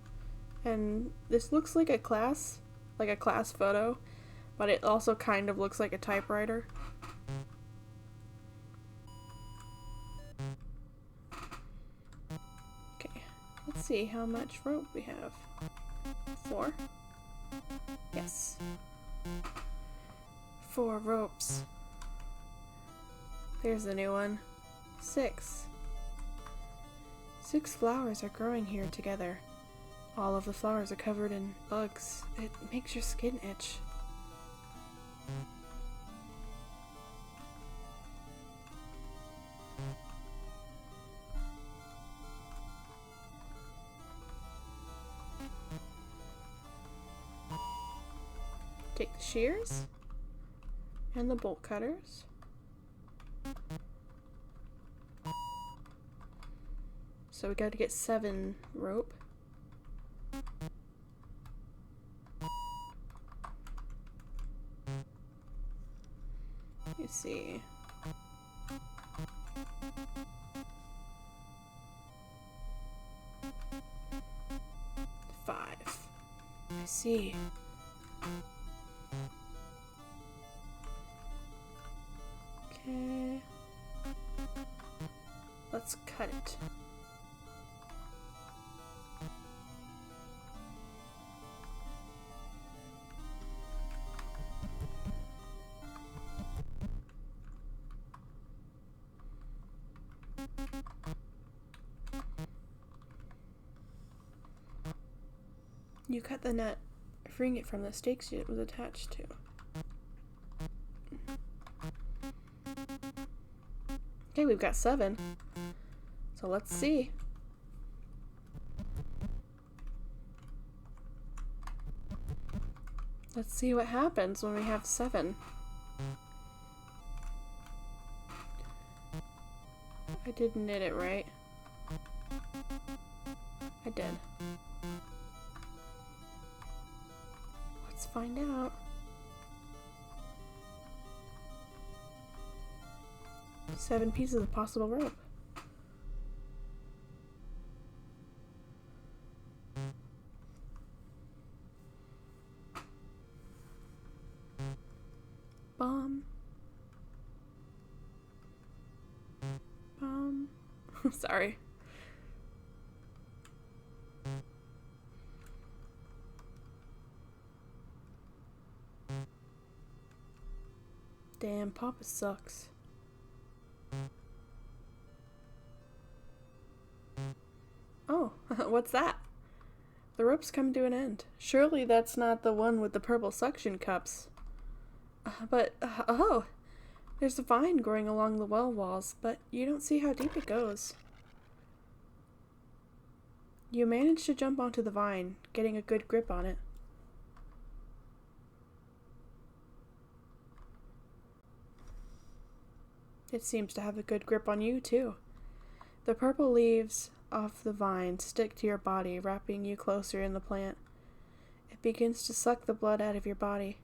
And this looks like a class photo, but it also kind of looks like a typewriter. Okay, let's see how much rope we have. 4? Yes. 4 ropes. There's the new one. 6. 6 flowers are growing here together. All of the flowers are covered in bugs. It makes your skin itch. Take the shears and the bolt cutters. So we got to get 7 rope. Let's see. 5. I see. Okay. Let's cut it. You cut the net, freeing it from the stakes it was attached to. Okay, we've got 7. So let's see. Let's see what happens when we have 7. I did knit it right. I did. Let's find out. Seven pieces of possible rope. Sorry. Papa sucks. Oh, what's that? The rope's come to an end. Surely that's not the one with the purple suction cups. Oh, there's a vine growing along the well walls, but you don't see how deep it goes. You manage to jump onto the vine, getting a good grip on it. It seems to have a good grip on you, too. The purple leaves off the vine stick to your body, wrapping you closer in the plant. It begins to suck the blood out of your body.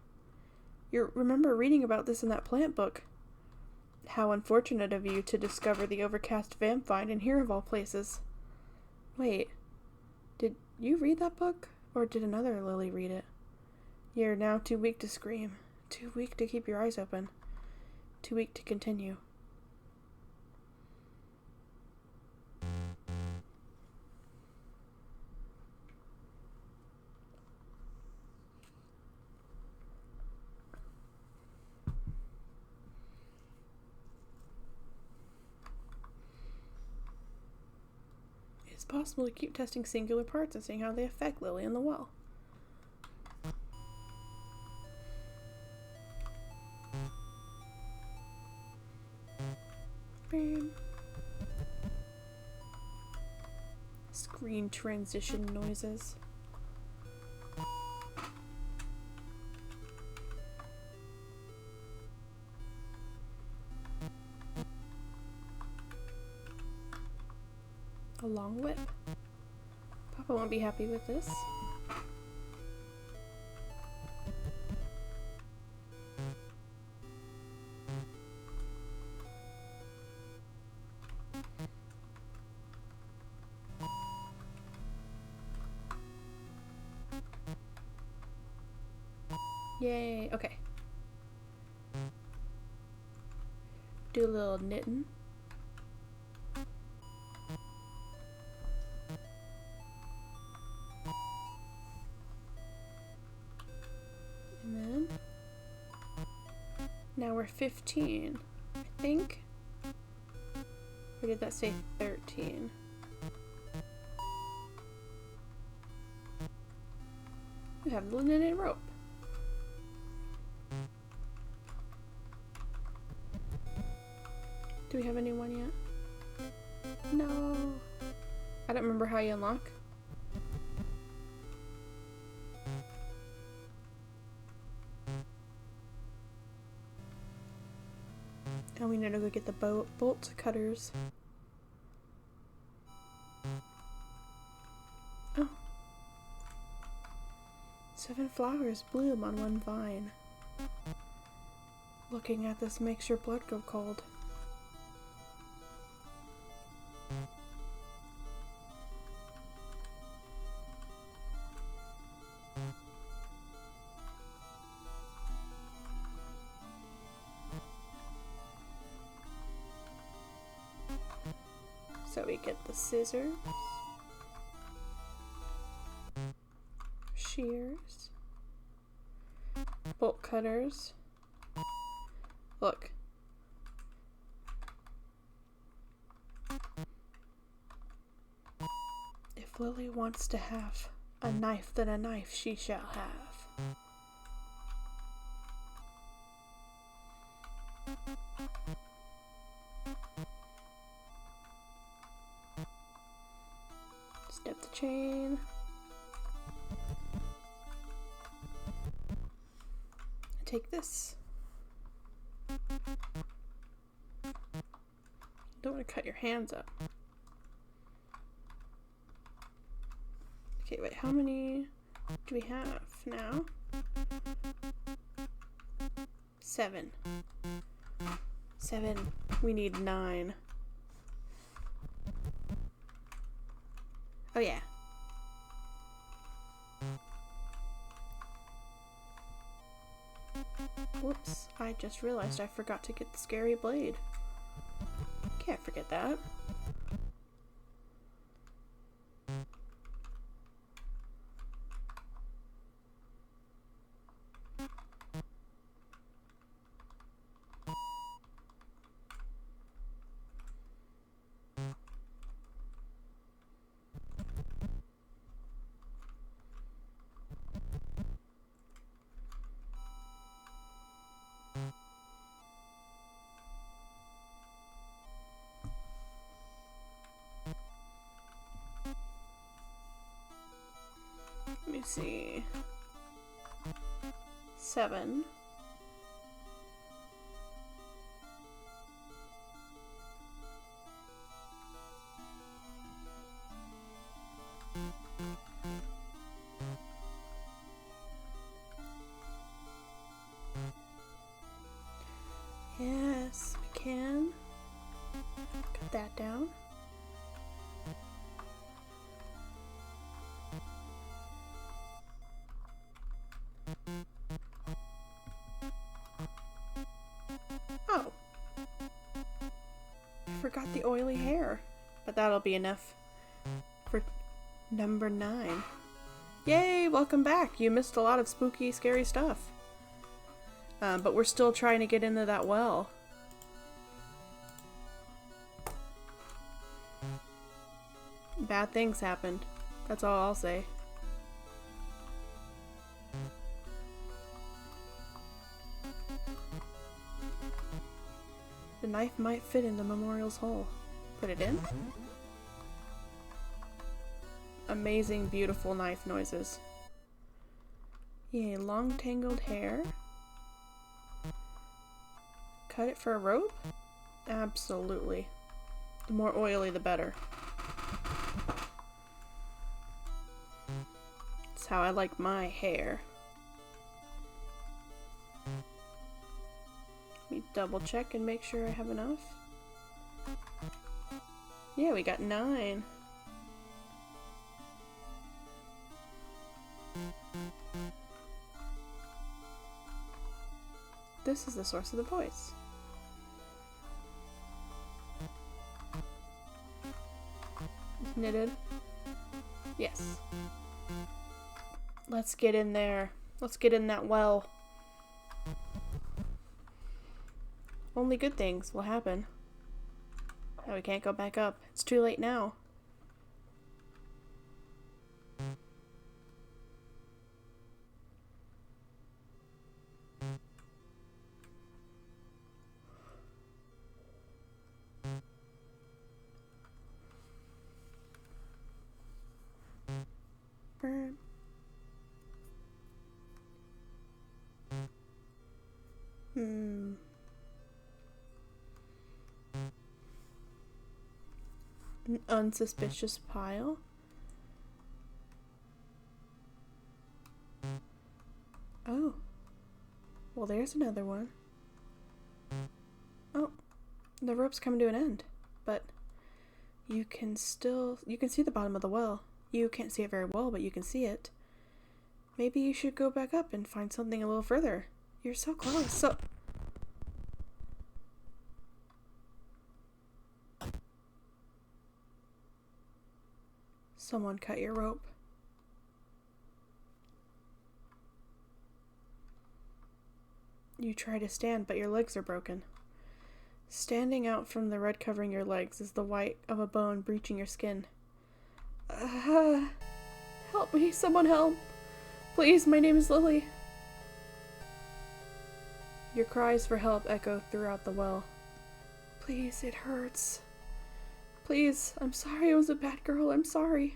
You remember reading about this in that plant book. How unfortunate of you to discover the overcast vamp vine in here of all places. Wait, did you read that book? Or did another Lily read it? You're now too weak to scream, too weak to keep your eyes open, too weak to continue. It's possible to keep testing singular parts and seeing how they affect Lily in the well. Bam. Screen transition noises. A long whip. Papa won't be happy with this. Yay, okay. Do a little knitting. And then now we're 15, I think. Or did that say 13? We have the knitted rope. Do we have anyone yet? No. I don't remember how you unlock. And we need to go get the bolt cutters. Oh. 7 flowers bloom on one vine. Looking at this makes your blood go cold. So we get the scissors, shears, bolt cutters. Look. If Lily wants to have a knife, then a knife she shall have. Snip the chain. Take this. Don't want to cut your hands up. Okay, wait, how many do we have now? 7. 7. We need 9. Oh yeah. Whoops, I just realized I forgot to get the scary blade. Can't forget that. me see. 7. Yes, we can. Cut that down. Oh. Forgot the oily hair. But that'll be enough for number 9. Yay, welcome back. You missed a lot of spooky, scary stuff. But we're still trying to get into that well. Bad things happened. That's all I'll say. The knife might fit in the memorial's hole. Put it in. Amazing, beautiful knife noises. Yay, long tangled hair. Cut it for a rope? Absolutely. The more oily, the better. That's how I like my hair. Let me double check and make sure I have enough. Yeah, we got 9. This is the source of the voice. Knitted? Yes. Let's get in there. Let's get in that well. Only good things will happen. Oh, we can't go back up. It's too late now. Burn. An unsuspicious pile. Oh. Well, there's another one. Oh. The rope's coming to an end. But you can see the bottom of the well. You can't see it very well, but you can see it. Maybe you should go back up and find something a little further. You're so close. Someone cut your rope. You try to stand, but your legs are broken. Standing out from the red covering your legs is the white of a bone breaching your skin. Help me, someone help. Please, my name is Lily. Your cries for help echo throughout the well. Please, it hurts. Please, I'm sorry I was a bad girl. I'm sorry.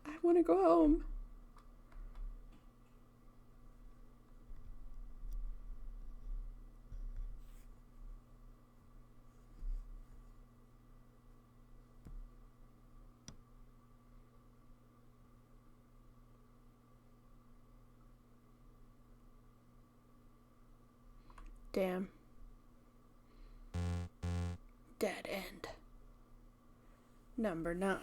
I want to go home. Damn. Dead end. Number 9.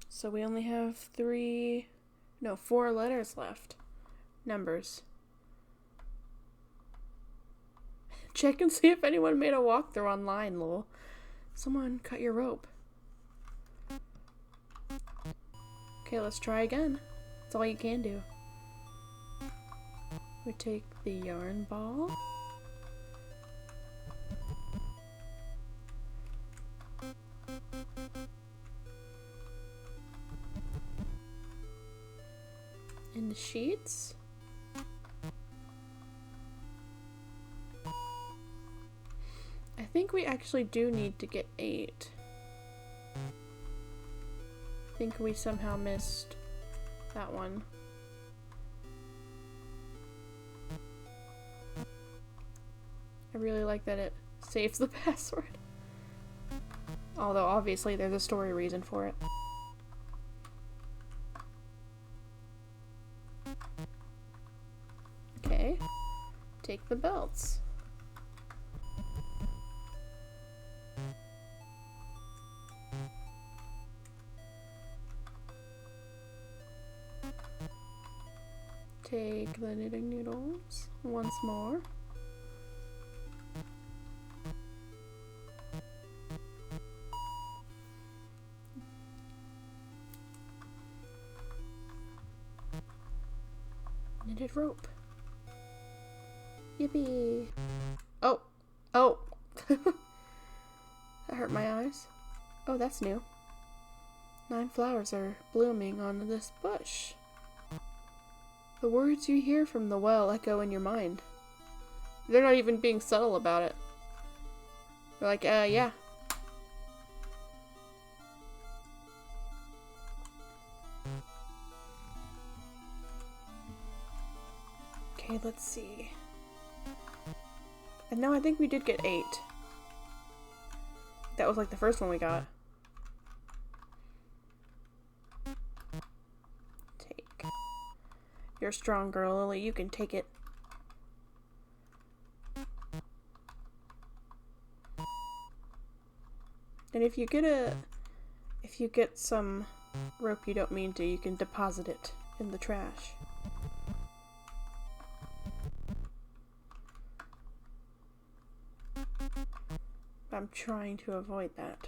So we only have 4 letters left. Numbers. Check and see if anyone made a walkthrough online, lol. Someone cut your rope. Okay, let's try again. That's all you can do. We take the yarn ball. And the sheets. I think we actually do need to get 8. I think we somehow missed that one. I really like that it saves the password. Although obviously there's a story reason for it. Okay. Take the belts. Take the knitting needles once more. Knitted rope. Yippee! Oh! Oh! That hurt my eyes. Oh, that's new. 9 flowers are blooming on this bush. The words you hear from the well echo in your mind. They're not even being subtle about it. They're like, yeah. Okay, let's see. And no, I think we did get 8. That was like the first one we got. Take. You're a strong girl, Lily. You can take it. And if you get some rope you don't mean to, you can deposit it in the trash. I'm trying to avoid that.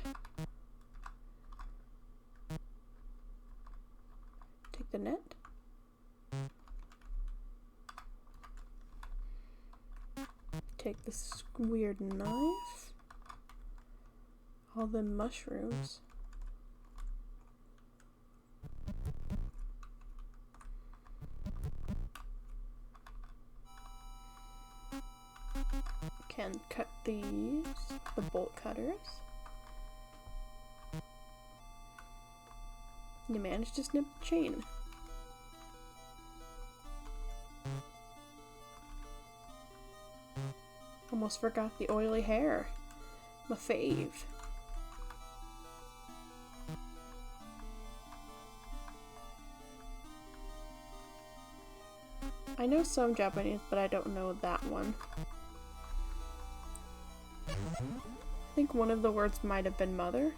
Take the net. Take this weird knife. All the mushrooms. Can cut these, the bolt cutters. You managed to snip the chain. Almost forgot the oily hair. My fave. I know some Japanese, but I don't know that one. I think one of the words might have been mother.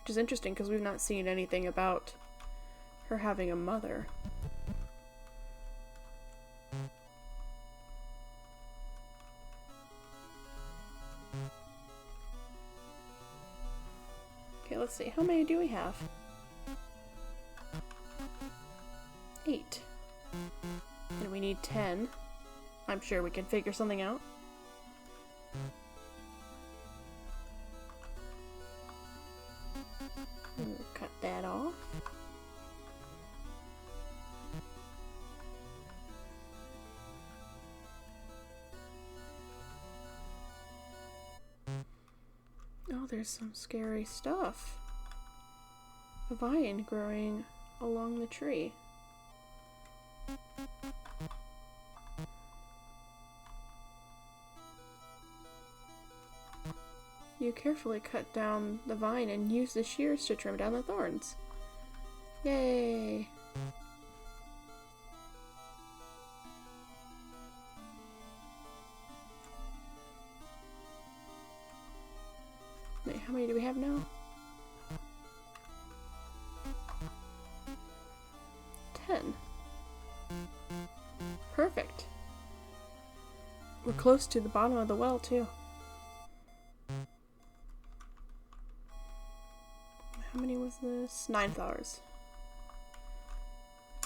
Which is interesting because we've not seen anything about her having a mother. Okay, let's see. How many do we have? 8. And we need 10. I'm sure we can figure something out. And we'll cut that off. Oh, there's some scary stuff. A vine growing along the tree. You carefully cut down the vine and use the shears to trim down the thorns. Yay! Wait, how many do we have now? 10. Perfect. We're close to the bottom of the well, too. How many was this? 9 flowers.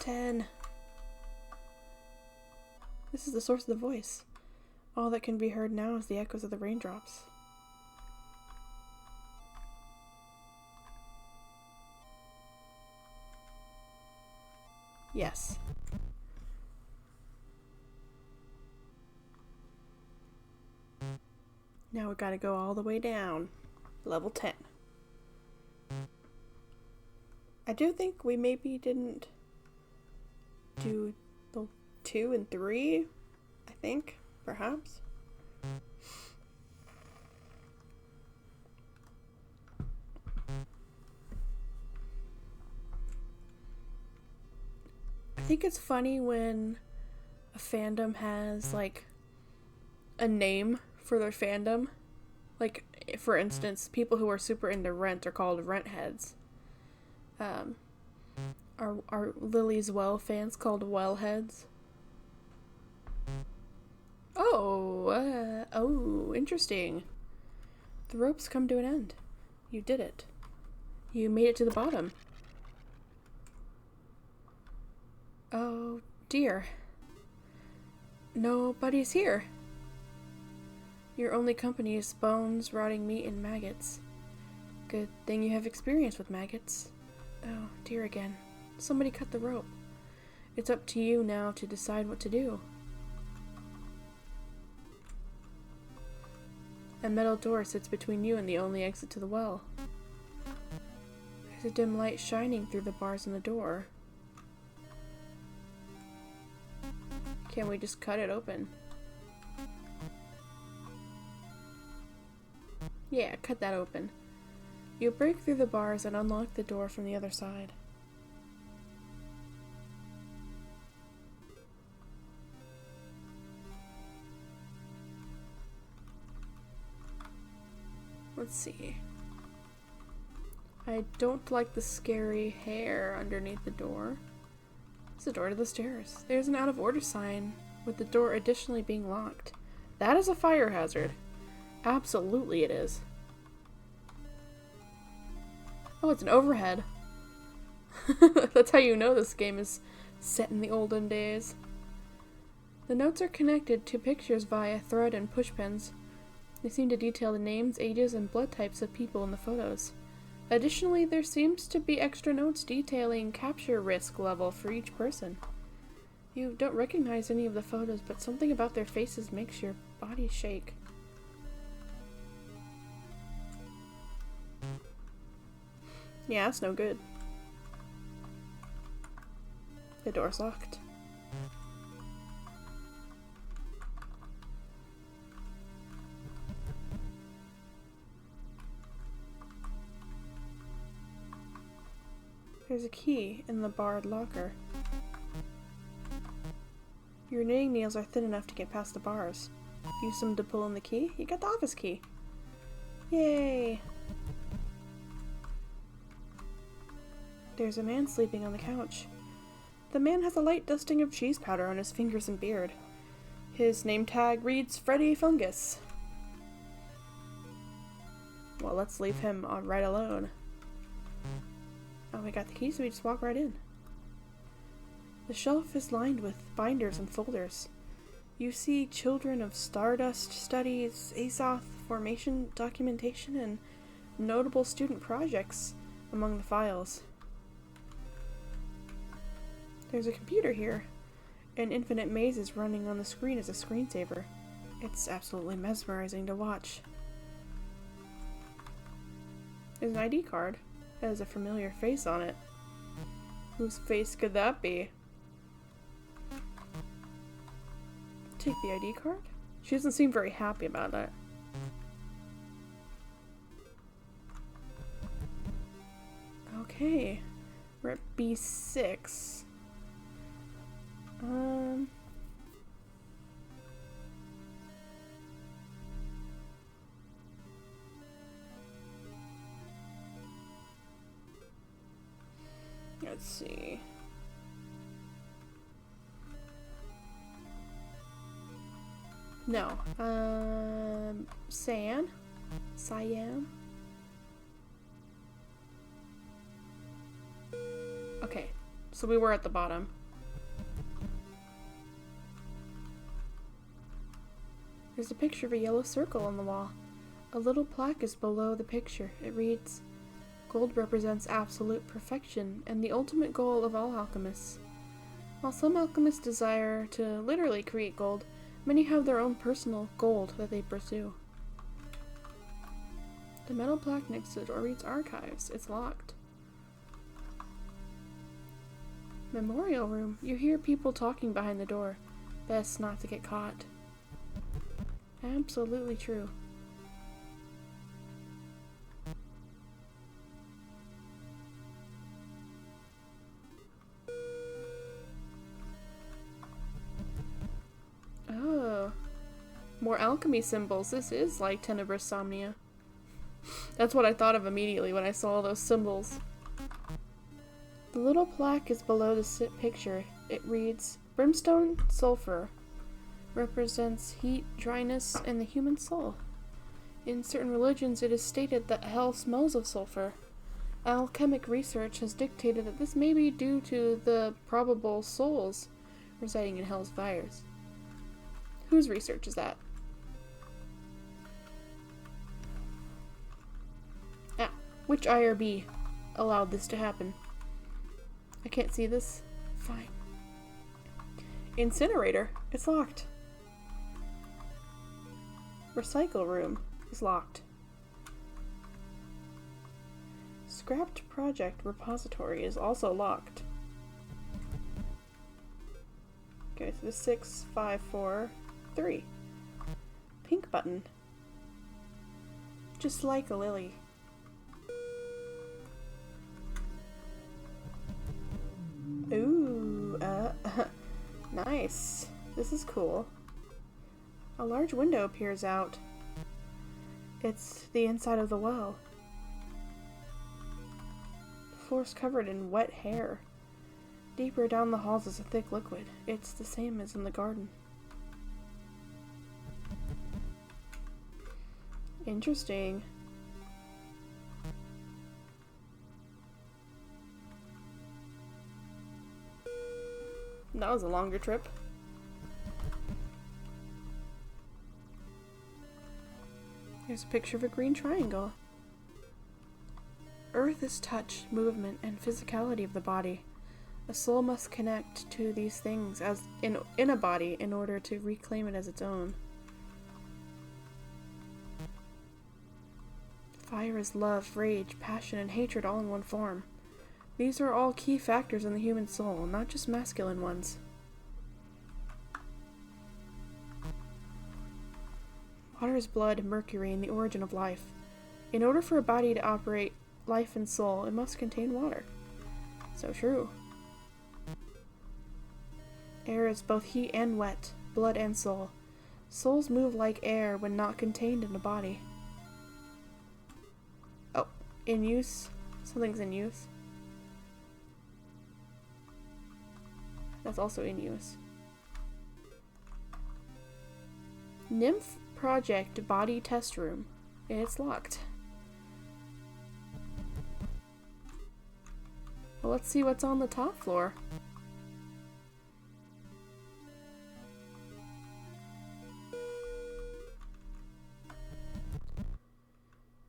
10. This is the source of the voice. All that can be heard now is the echoes of the raindrops. Yes. Now we gotta go all the way down. Level 10. I do think we maybe didn't do the 2 and 3. I think, perhaps. I think it's funny when a fandom has, like, a name for their fandom. Like, for instance, people who are super into Rent are called Rent heads. Are Lily's Well fans called Well heads? Oh, interesting. The rope's come to an end. You did it. You made it to the bottom. Oh, dear. Nobody's here. Your only company is bones, rotting meat, and maggots. Good thing you have experience with maggots. Oh, dear again. Somebody cut the rope. It's up to you now to decide what to do. A metal door sits between you and the only exit to the well. There's a dim light shining through the bars on the door. Can we just cut it open? Yeah, cut that open. You break through the bars and unlock the door from the other side. Let's see. I don't like the scary hair underneath the door. It's the door to the stairs. There's an out of order sign with the door additionally being locked. That is a fire hazard. Absolutely it is. Oh, it's an overhead. That's how you know this game is set in the olden days. The notes are connected to pictures via thread and push pins. They seem to detail the names, ages, and blood types of people in the photos. Additionally, there seems to be extra notes detailing capture risk level for each person. You don't recognize any of the photos, but something about their faces makes your body shake. Yeah, that's no good. The door's locked. There's a key in the barred locker. Your knitting needles are thin enough to get past the bars. Use them to pull in the key. You got the office key. Yay! There's a man sleeping on the couch. The man has a light dusting of cheese powder on his fingers and beard. His name tag reads Freddy Fungus. Well, let's leave him right alone. Oh, we got the key, so we just walk right in. The shelf is lined with binders and folders. You see Children of Stardust studies, Azoth formation documentation, and notable student projects among the files. There's a computer here. An infinite maze is running on the screen as a screensaver. It's absolutely mesmerizing to watch. There's an ID card. It has a familiar face on it. Whose face could that be? Take the ID card? She doesn't seem very happy about it. Okay. We're at B6. Let's see. No. Cyan? Okay. So we were at the bottom. There's a picture of a yellow circle on the wall. A little plaque is below the picture. It reads, "Gold represents absolute perfection and the ultimate goal of all alchemists. While some alchemists desire to literally create gold, many have their own personal gold that they pursue. The metal plaque next to the door reads archives. It's locked. Memorial room. You hear people talking behind the door. Best not to get caught. Absolutely true. Oh. More alchemy symbols. This is like Tenebrous Somnia. That's what I thought of immediately when I saw those symbols. The little plaque is below the picture. It reads, Brimstone sulfur represents heat, dryness, and the human soul. In certain religions, it is stated that hell smells of sulfur. Alchemic research has dictated that this may be due to the probable souls residing in hell's fires. Whose research is that? Ah, which IRB allowed this to happen? I can't see this. Fine. Incinerator. It's locked. Recycle room is locked. Scrapped project repository is also locked. Okay, so the 6, 5, 4, 3. Pink button. Just like a lily. Ooh, nice. This is cool. A large window appears out. It's the inside of the well. The floor's covered in wet hair. Deeper down the halls is a thick liquid. It's the same as in the garden. Interesting. That was a longer trip. Here's a picture of a green triangle. Earth is touch, movement, and physicality of the body. A soul must connect to these things as in a body in order to reclaim it as its own. Fire is love, rage, passion, and hatred all in one form. These are all key factors in the human soul, not just masculine ones. Water is blood, mercury, and the origin of life. In order for a body to operate life and soul, it must contain water. So true. Air is both heat and wet, blood and soul. Souls move like air when not contained in a body. Oh, in use. Something's in use. That's also in use. Nymph Project Body Test Room. It's locked. Well, let's see what's on the top floor.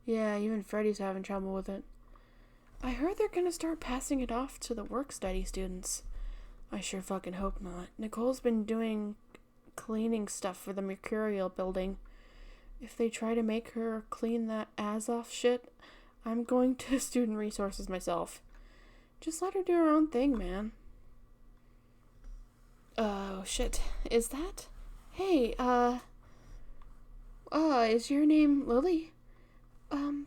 Yeah, even Freddy's having trouble with it. I heard they're gonna start passing it off to the work-study students. I sure fucking hope not. Nicole's been doing cleaning stuff for the Mercurial building. If they try to make her clean that Azoth shit, I'm going to student resources myself. Just let her do her own thing, man. Oh, shit. Is that? Hey, is your name Lily?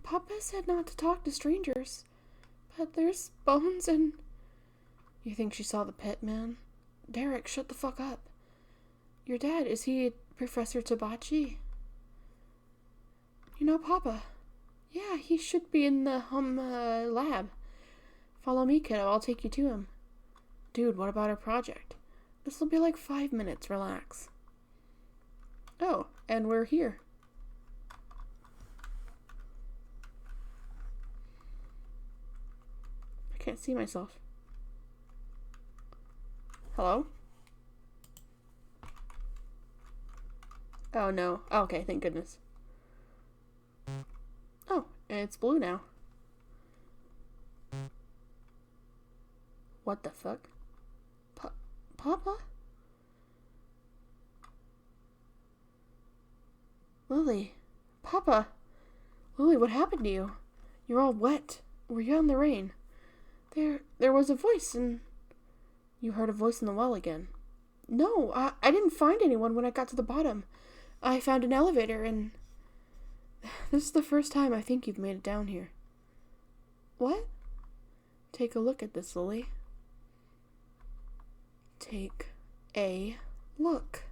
Papa said not to talk to strangers. But there's bones and... You think she saw the pit, man? Derek, shut the fuck up. Your dad, is he Professor Tabachi? You know Papa. Yeah, he should be in the, lab. Follow me, kiddo, I'll take you to him. Dude, what about our project? This'll be like 5 minutes, relax. Oh, and we're here. I can't see myself. Hello? Oh no. Oh, okay, thank goodness. Oh, it's blue now. What the fuck? Papa? Lily. Papa. Lily, what happened to you? You're all wet. Were you out in the rain? There was a voice and... You heard a voice in the well again. No, I didn't find anyone when I got to the bottom. I found an elevator and... This is the first time I think you've made it down here. What? Take a look at this, Lily. Take a look.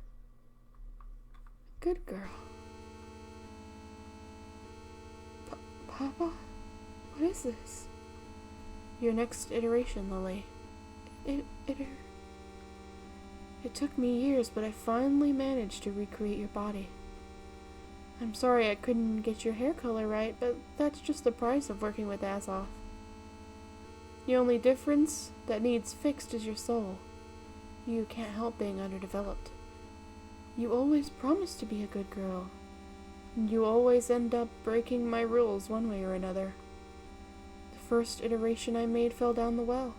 Good girl. Papa? What is this? Your next iteration, Lily. It took me years, but I finally managed to recreate your body. I'm sorry I couldn't get your hair color right, but that's just the price of working with Azoth. The only difference that needs fixed is your soul. You can't help being underdeveloped. You always promise to be a good girl. And you always end up breaking my rules one way or another. The first iteration I made fell down the well.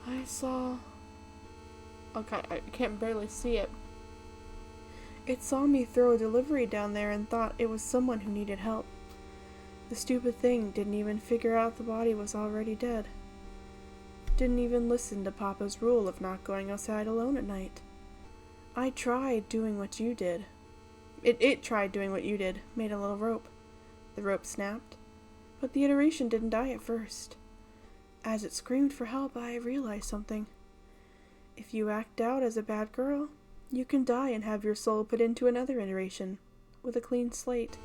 I saw... Okay, I can't barely see it. It saw me throw a delivery down there and thought it was someone who needed help. The stupid thing didn't even figure out the body was already dead. Didn't even listen to Papa's rule of not going outside alone at night. I tried doing what you did. It tried doing what you did, made a little rope. The rope snapped, but the iteration didn't die at first. As it screamed for help, I realized something. If you act out as a bad girl, you can die and have your soul put into another iteration, with a clean slate.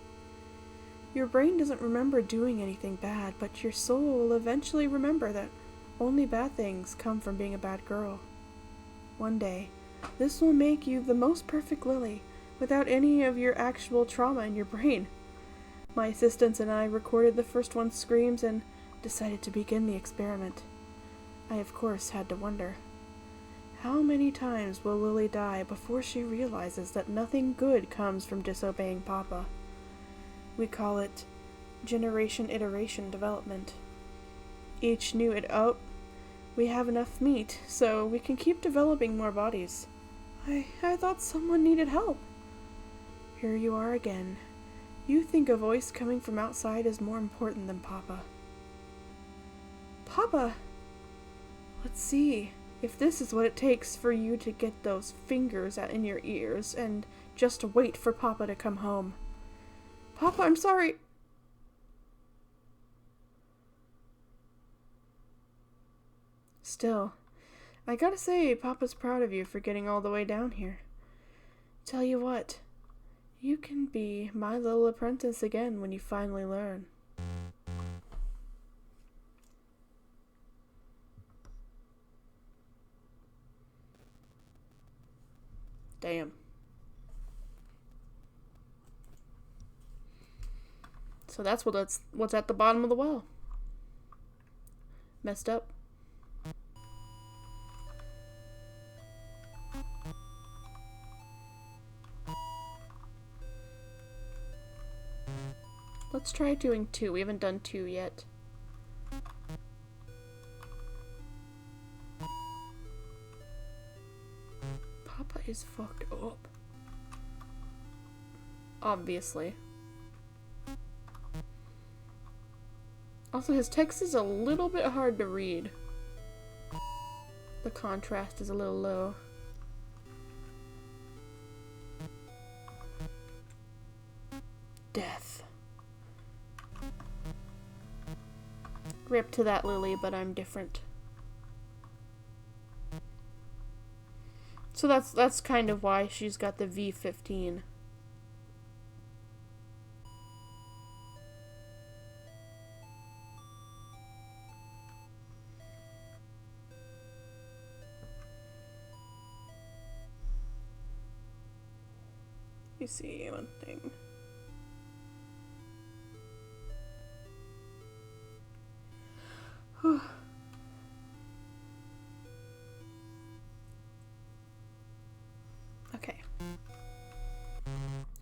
Your brain doesn't remember doing anything bad, but your soul will eventually remember that only bad things come from being a bad girl. One day, this will make you the most perfect Lily, without any of your actual trauma in your brain. My assistants and I recorded the first one's screams and decided to begin the experiment. I, of course, had to wonder. How many times will Lily die before she realizes that nothing good comes from disobeying Papa? We call it generation iteration development. Each new we have enough meat, so we can keep developing more bodies. I thought someone needed help. Here you are again. You think a voice coming from outside is more important than Papa. Papa! Let's see if this is what it takes for you to get those fingers in your ears and just wait for Papa to come home. Papa, I'm sorry. Still, I gotta say, Papa's proud of you for getting all the way down here. Tell you what, you can be my little apprentice again when you finally learn. Damn. So that's what's at the bottom of the well. Messed up. Let's try doing 2. We haven't done 2 yet. Papa is fucked up. Obviously. Also, his text is a little bit hard to read. The contrast is a little low. Death. Rip to that Lily, but I'm different. So that's kind of why she's got the V15. Let me see one thing. Okay.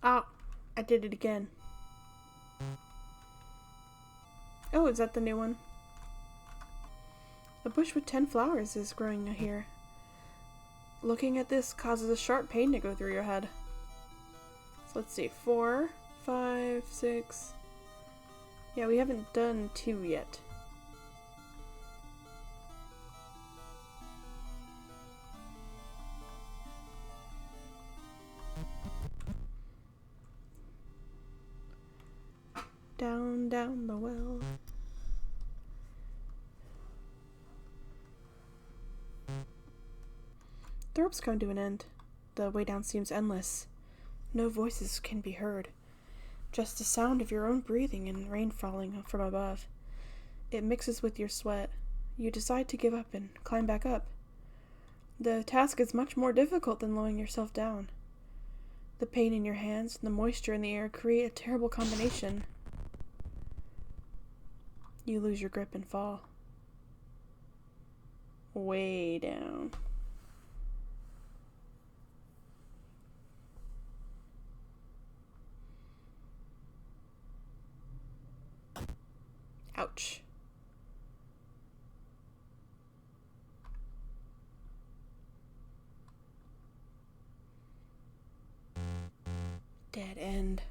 Oh, I did it again. Oh, is that the new one? A bush with 10 flowers is growing here. Looking at this causes a sharp pain to go through your head. So let's see, 4, 5, 6. Yeah, we haven't done 2 yet. Down, down the well. The rope's come to an end. The way down seems endless. No voices can be heard. Just the sound of your own breathing and rain falling from above. It mixes with your sweat. You decide to give up and climb back up. The task is much more difficult than lowering yourself down. The pain in your hands and the moisture in the air create a terrible combination. You lose your grip and fall. Way down. Ouch. Dead end.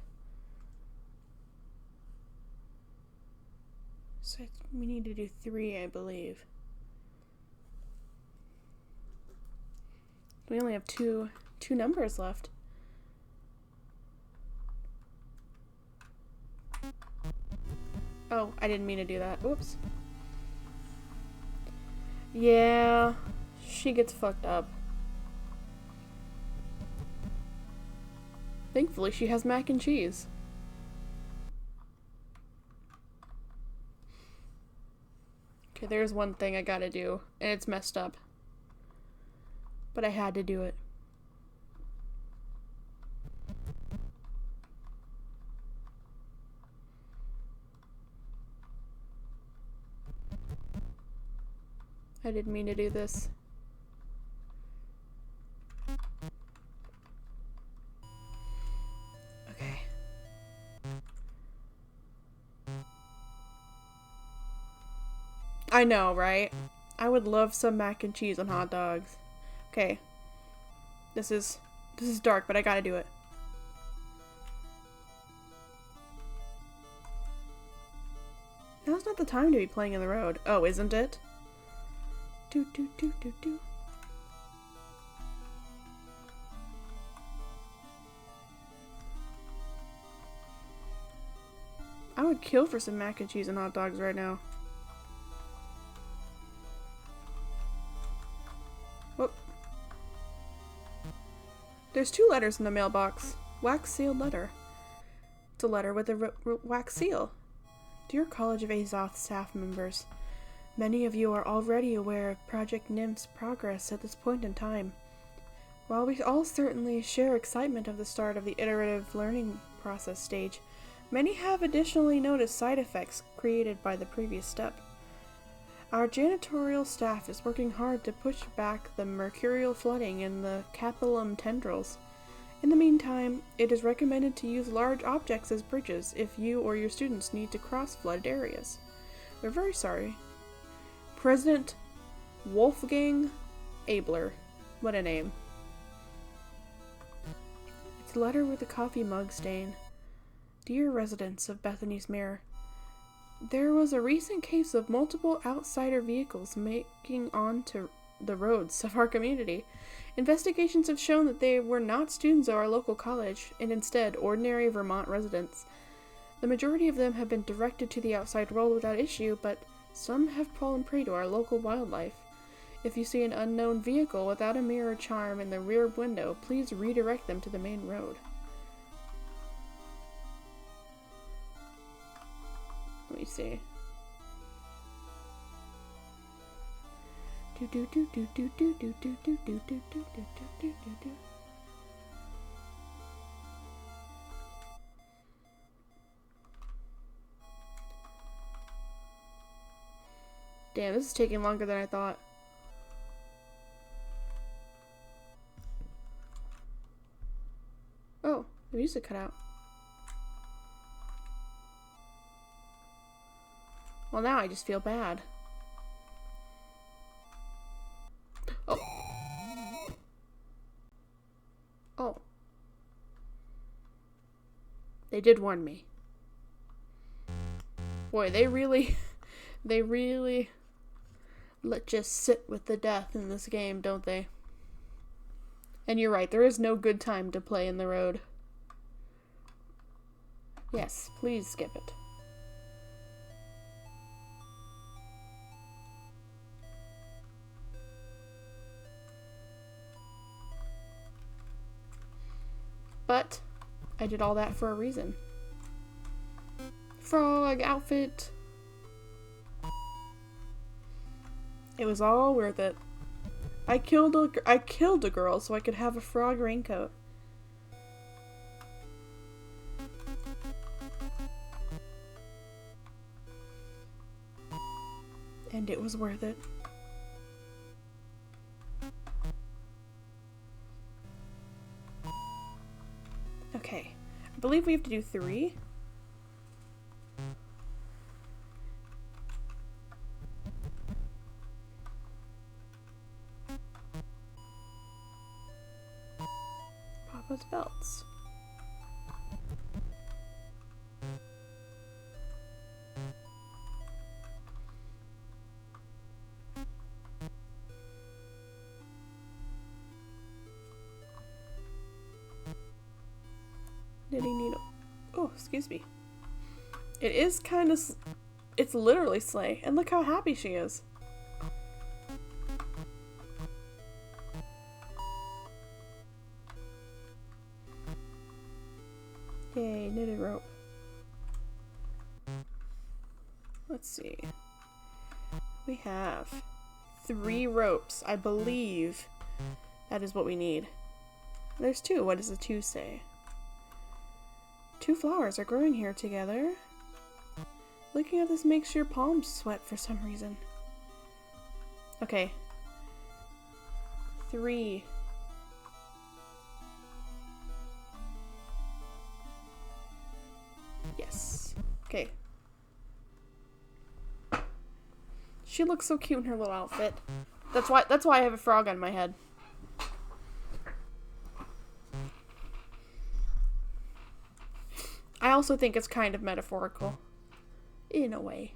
So we need to do 3, I believe. We only have two numbers left. Oh, I didn't mean to do that. Whoops. Yeah, she gets fucked up. Thankfully, she has mac and cheese. Okay, there's one thing I gotta do, and it's messed up. But I had to do it. I didn't mean to do this. Okay. I know, right? I would love some mac and cheese on hot dogs. Okay. This is dark, but I gotta do it. Now's not the time to be playing in the road. Oh, isn't it? Do do do do do. I would kill for some mac and cheese and hot dogs right now. Whoop. There's 2 letters in the mailbox. Wax sealed letter. It's a letter with a wax seal. Dear College of Azoth staff members, many of you are already aware of Project NIM's progress at this point in time. While we all certainly share excitement of the start of the iterative learning process stage, many have additionally noticed side effects created by the previous step. Our janitorial staff is working hard to push back the mercurial flooding in the capillum tendrils. In the meantime, it is recommended to use large objects as bridges if you or your students need to cross flooded areas. We're very sorry. President Wolfgang Abler. What a name. It's a letter with a coffee mug stain. Dear residents of Bethany's Mirror, there was a recent case of multiple outsider vehicles making onto the roads of our community. Investigations have shown that they were not students of our local college, and instead ordinary Vermont residents. The majority of them have been directed to the outside world without issue, but some have fallen prey to our local wildlife. If you see an unknown vehicle without a mirror charm in the rear window, please redirect them to the main road. Let me see. Do do do do do do do do do do do do do do do. Damn, this is taking longer than I thought. Oh, the music cut out. Well, now I just feel bad. Oh. They did warn me. Boy, they really let you sit with the death in this game, don't they? And you're right, there is no good time to play in the road. Yes, please skip it. But I did all that for a reason. Frog outfit. It was all worth it. I killed a girl so I could have a frog raincoat. And it was worth it. Okay. I believe we have to do 3. Papa's belts. Knitting needle. Oh, excuse me. It is kind of... It's literally sleigh. And look how happy she is. Yay, knitted rope. Let's see. We have 3 ropes. I believe that is what we need. There's 2. What does the 2 say? 2 flowers are growing here together. Looking at this makes your palms sweat for some reason. Okay. 3. Yes. Okay. She looks so cute in her little outfit. That's why I have a frog on my head. I also think it's kind of metaphorical. In a way.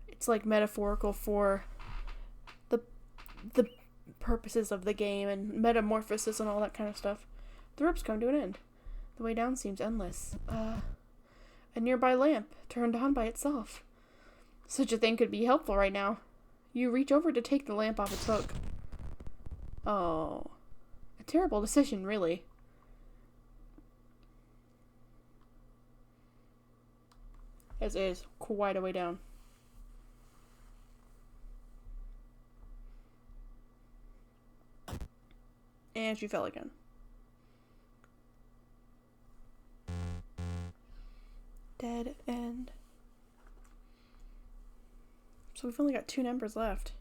It's like metaphorical for the purposes of the game and metamorphosis and all that kind of stuff. The ropes come to an end. The way down seems endless. A nearby lamp turned on by itself. Such a thing could be helpful right now. You reach over to take the lamp off its hook. Oh. A terrible decision, really. As it is quite a way down. And she fell again. Dead end. So we've only got 2 numbers left.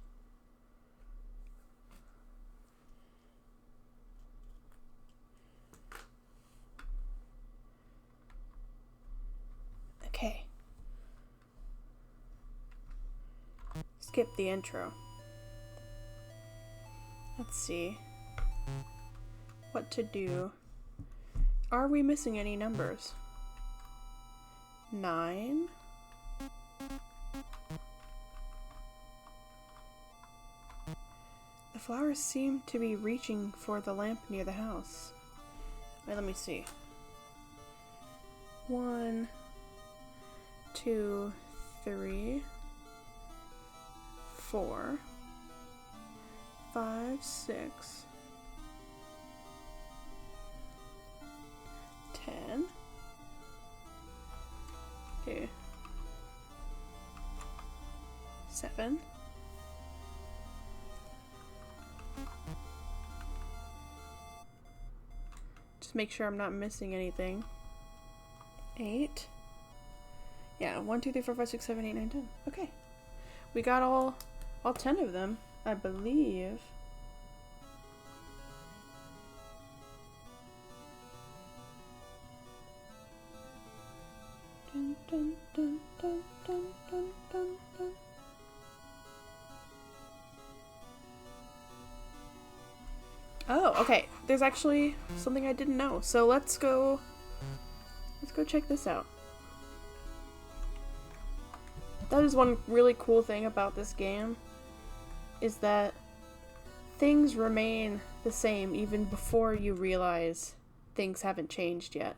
Okay. Skip the intro. Let's see what to do. Are we missing any numbers? 9. The flowers seem to be reaching for the lamp near the house. Wait, let me see. 1, 2, 3, 4, 5, 6, 10. Okay. 7. Just make sure I'm not missing anything. 8. Yeah, 1, 2, 3, 4, 5, 6, 7, 8, 9, 10. Okay. We got all 10 of them, I believe. Dun, dun, dun, dun, dun, dun, dun, dun. Oh, okay. There's actually something I didn't know. So let's go go check this out. That is one really cool thing about this game, is that things remain the same even before you realize things haven't changed yet.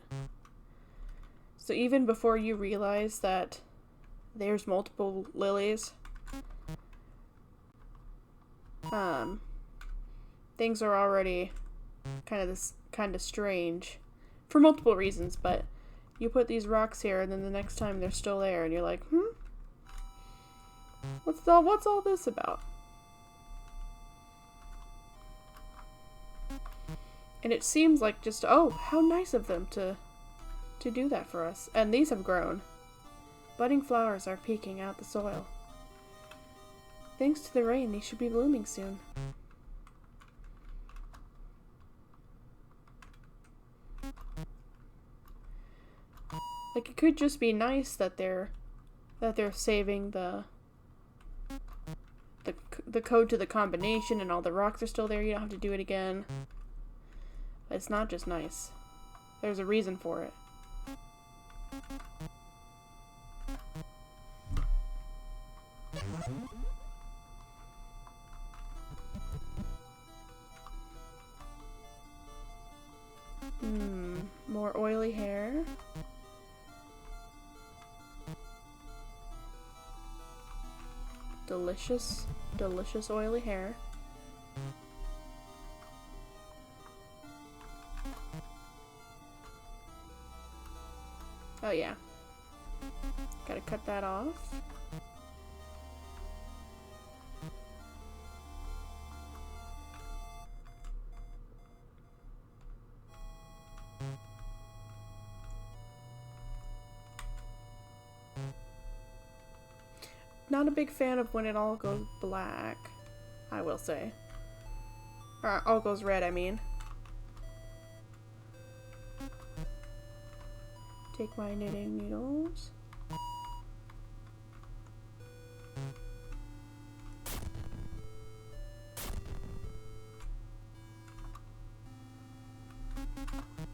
So even before you realize that there's multiple lilies, things are already kind of strange for multiple reasons, but you put these rocks here and then the next time they're still there and you're like, what's all this about? And it seems like just, oh, how nice of them to do that for us. And these have grown. Budding flowers are peeking out the soil. Thanks to the rain, these should be blooming soon. Like, it could just be nice that they're saving the code to the combination and all the rocks are still there. You don't have to do it again. But it's not just nice. There's a reason for it. More oily hair. Delicious, delicious oily hair. Oh yeah. Gotta cut that off. Not a big fan of when it all goes black, I will say. Or all goes red, I mean. Take my knitting needles.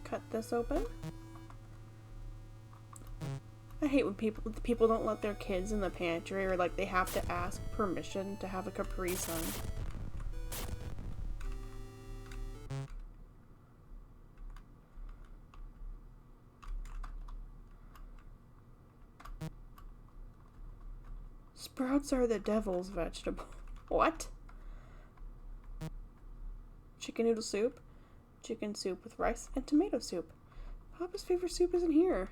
Cut this open. I hate when people don't let their kids in the pantry, or like they have to ask permission to have a Capri Sun. Sprouts are the devil's vegetable. What? Chicken noodle soup? Chicken soup with rice and tomato soup. Papa's favorite soup isn't here.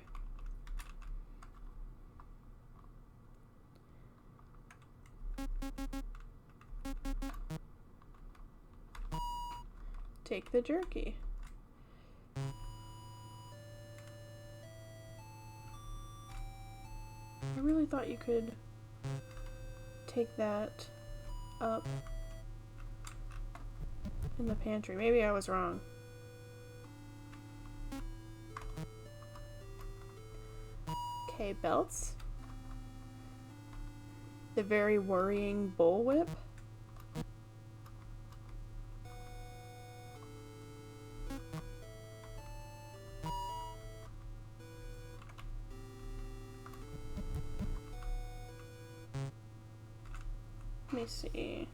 Take the jerky. I really thought you could take that up in the pantry. Maybe I was wrong. Okay, belts. The very worrying bullwhip. Let me see.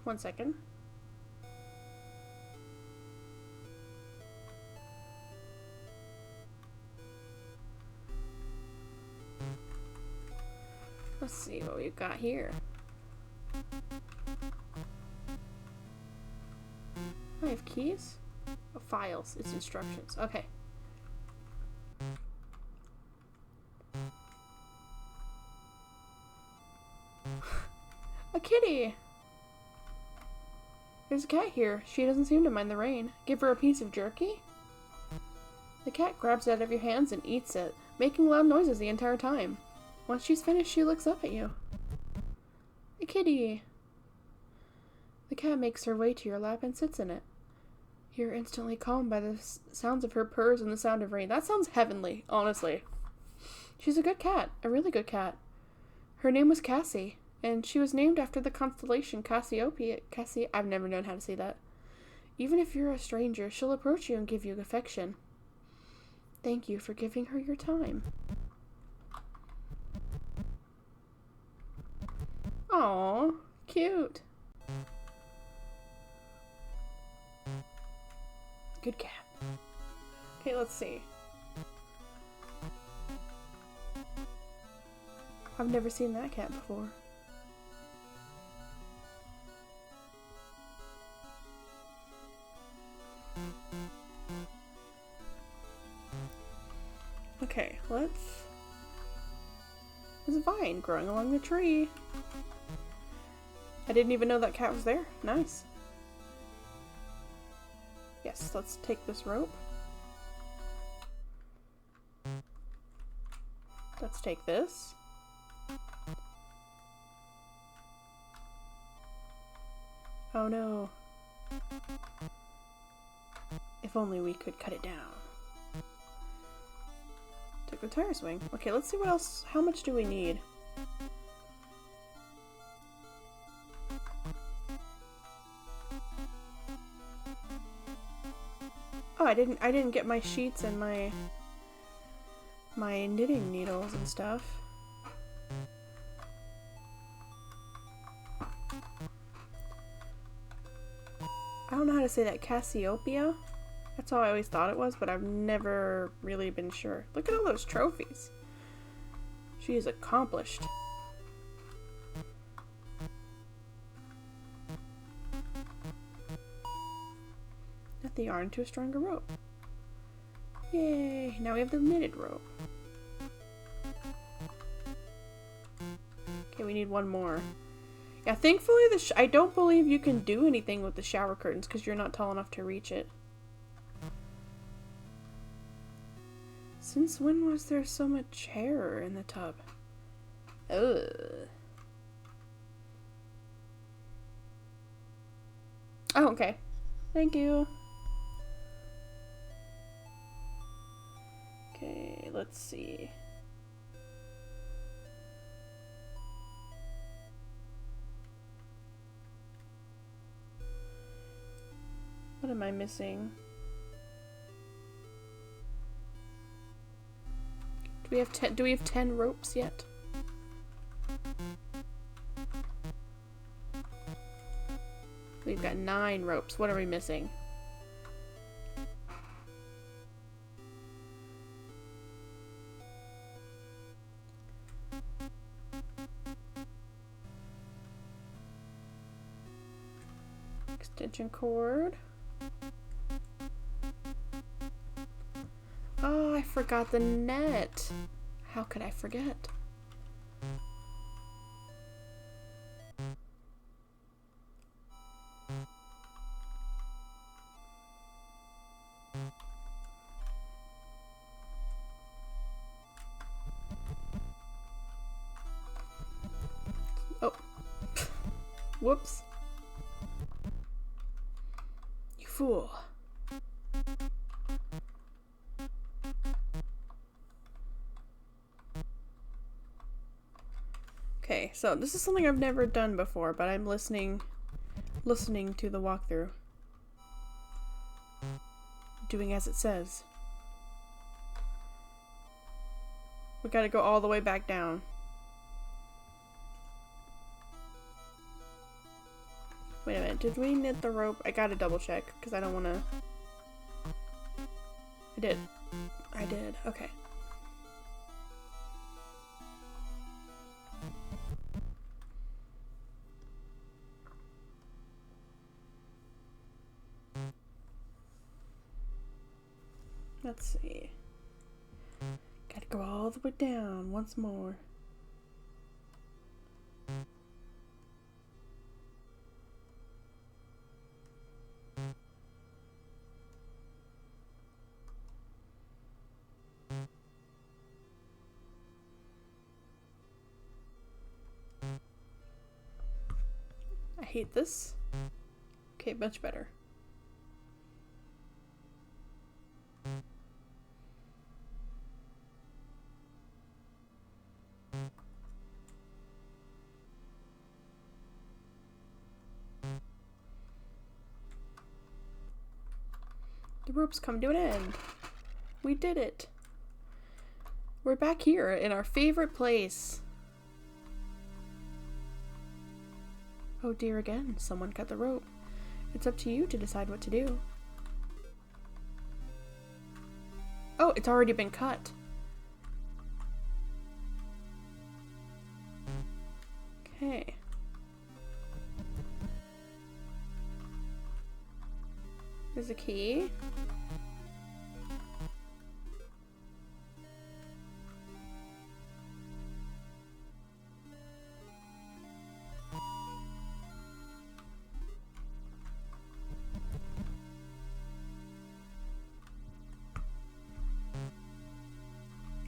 One second. Let's see what we've got here. I have keys? Oh, files. It's instructions. Okay. A kitty! There's a cat here. She doesn't seem to mind the rain. Give her a piece of jerky? The cat grabs it out of your hands and eats it, making loud noises the entire time. Once she's finished, she looks up at you. A kitty. The cat makes her way to your lap and sits in it. You're instantly calmed by the sounds of her purrs and the sound of rain. That sounds heavenly, honestly. She's a good cat, a really good cat. Her name was Cassie, and she was named after the constellation Casseiopeia. I've never known how to say that. Even if you're a stranger, she'll approach you and give you affection. Thank you for giving her your time. Aww, cute. Good cat. Okay, let's see. I've never seen that cat before. Okay, there's a vine growing along the tree. I didn't even know that cat was there. Nice. Yes, let's take this rope. Let's take this. Oh no. If only we could cut it down. Took the tire swing. Okay, let's see what else. How much do we need? Oh, I didn't get my sheets and my knitting needles and stuff. I don't know how to say that. Casseiopeia? That's how I always thought it was, but I've never really been sure. Look at all those trophies. She is accomplished. Add the yarn to a stronger rope. Yay! Now we have the knitted rope. Okay, we need one more. Yeah, thankfully I don't believe you can do anything with the shower curtains because you're not tall enough to reach it. Since when was there so much hair in the tub? Ugh. Oh, okay. Thank you. Okay, let's see. What am I missing? Do we have 10 ropes yet? We've got 9 ropes. What are we missing? Extension cord. Oh, I forgot the net. How could I forget? Oh. Whoops. You fool. Okay, so this is something I've never done before, but I'm listening to the walkthrough. Doing as it says. We gotta go all the way back down. Wait a minute, did we knit the rope? I gotta double check, because I don't wanna... I did, okay. Let's see. Gotta go all the way down once more. hate this. Okay, much better. The rope's come to an end. We did it. We're back here in our favorite place. Oh dear, again, someone cut the rope. It's up to you to decide what to do. Oh, it's already been cut. Okay. There's a key.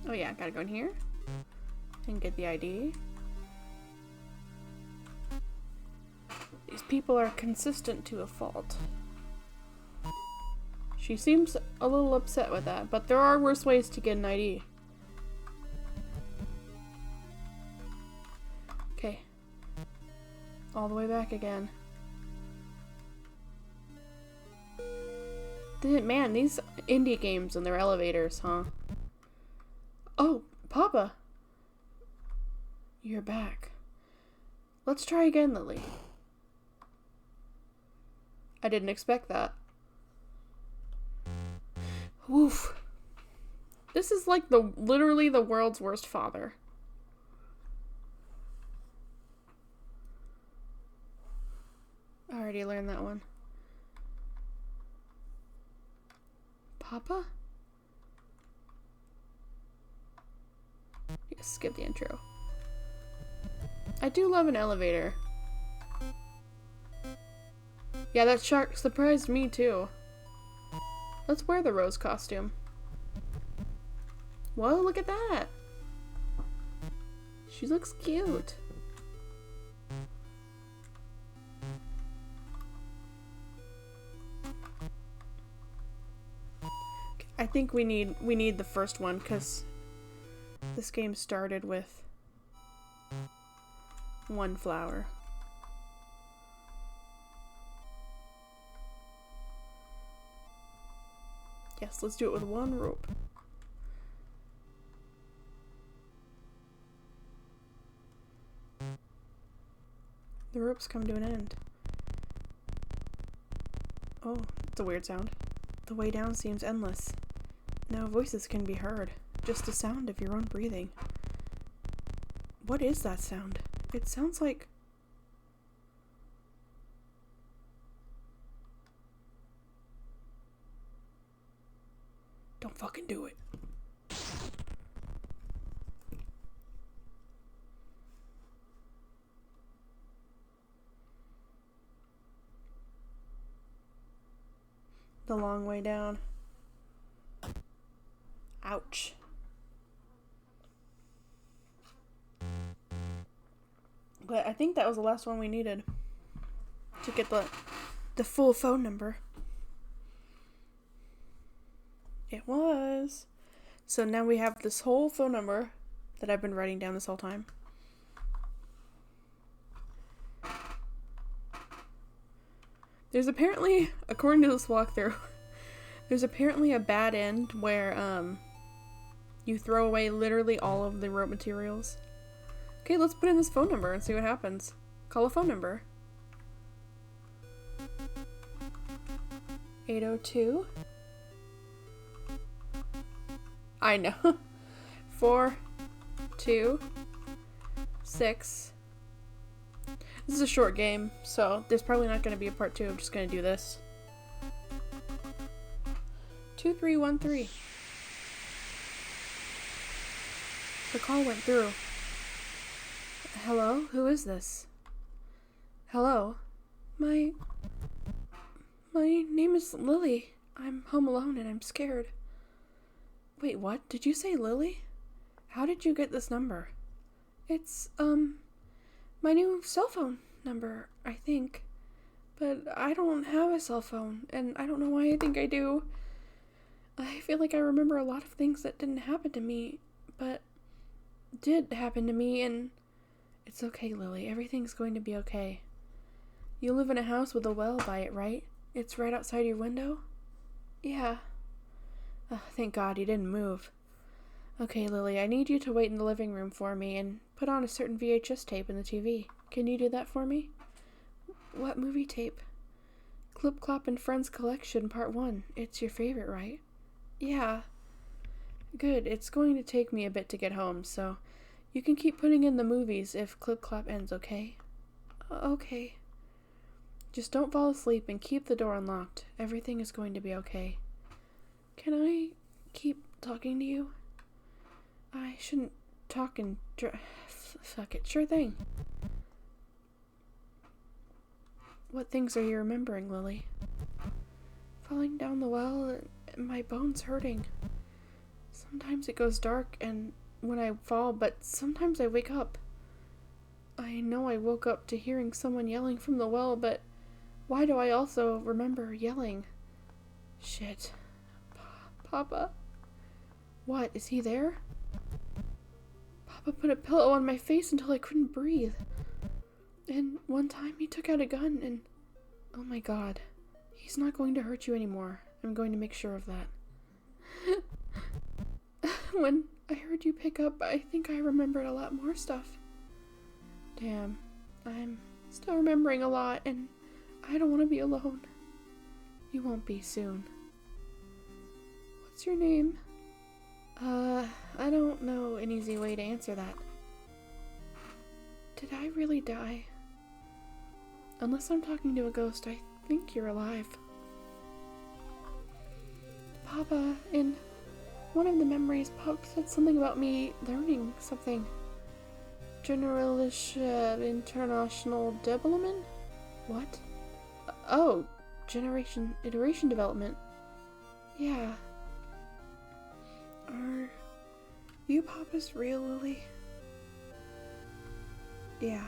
Oh yeah, gotta go in here and get the ID. These people are consistent to a fault. She seems a little upset with that, but there are worse ways to get an ID. Okay. All the way back again. Man, these indie games and their elevators, huh? Oh, Papa! You're back. Let's try again, Lily. I didn't expect that. Woof. This is like literally the world's worst father. I already learned that one. Papa? Yeah, skip the intro. I do love an elevator. Yeah, that shark surprised me too. Let's wear the Rose costume. Whoa, look at that! She looks cute. I think we need the first one because this game started with one flower. Yes, let's do it with one rope. The rope's come to an end. Oh, it's a weird sound. The way down seems endless. No voices can be heard, just the sound of your own breathing. What is that sound? It sounds like... Don't fucking do it. The long way down. Ouch. But I think that was the last one we needed to get the full phone number. It was. So now we have this whole phone number that I've been writing down this whole time. There's apparently, according to this walkthrough, there's apparently a bad end where you throw away literally all of the rope materials. Okay, let's put in this phone number and see what happens. Call a phone number. 802. I know. 4, 2, 6. This is a short game, so there's probably not going to be a part 2. I'm just going to do this. 2313. The call went through. Hello? Who is this? Hello? My name is Lily. I'm home alone and I'm scared. Wait, what? Did you say Lily? How did you get this number? It's, my new cell phone number, I think. But I don't have a cell phone, and I don't know why I think I do. I feel like I remember a lot of things that didn't happen to me, but did happen to me, and it's okay, Lily. Everything's going to be okay. You live in a house with a well by it, right? It's right outside your window? Yeah. Oh, thank God you didn't move. Okay, Lily, I need you to wait in the living room for me and put on a certain VHS tape in the TV. Can you do that for me? What movie tape? Clip Clop and Friends Collection Part 1. It's your favorite, right? Yeah. Good. It's going to take me a bit to get home, so you can keep putting in the movies if Clip Clop ends, okay? Okay. Just don't fall asleep and keep the door unlocked. Everything is going to be okay. Can I keep talking to you? I shouldn't talk and fuck it. Sure thing. What things are you remembering, Lily? Falling down the well and my bones hurting. Sometimes it goes dark and when I fall, but sometimes I wake up. I know I woke up to hearing someone yelling from the well, but why do I also remember yelling? Shit. Papa? What, is he there? Papa put a pillow on my face until I couldn't breathe. And one time he took out a gun and... Oh my God. He's not going to hurt you anymore. I'm going to make sure of that. When I heard you pick up, I think I remembered a lot more stuff. Damn. I'm still remembering a lot and I don't want to be alone. You won't be soon. What's your name? I don't know an easy way to answer that. Did I really die? Unless I'm talking to a ghost, I think you're alive. Papa, in one of the memories, Pop said something about me learning something. Generalish international development? What? Oh, iteration development. Yeah. Are you Papa's real, Lily? Yeah.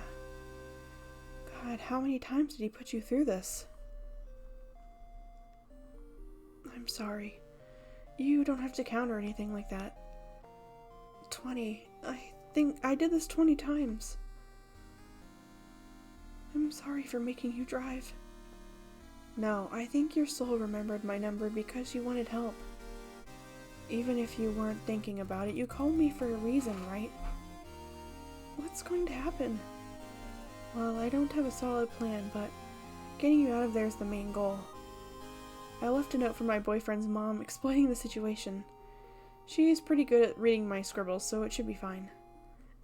God, how many times did he put you through this? I'm sorry. You don't have to count or anything like that. 20. I think I did this 20 times. I'm sorry for making you drive. No, I think your soul remembered my number because you wanted help. Even if you weren't thinking about it, you called me for a reason, right? What's going to happen? Well, I don't have a solid plan, but getting you out of there is the main goal. I left a note for my boyfriend's mom explaining the situation. She's pretty good at reading my scribbles, so it should be fine.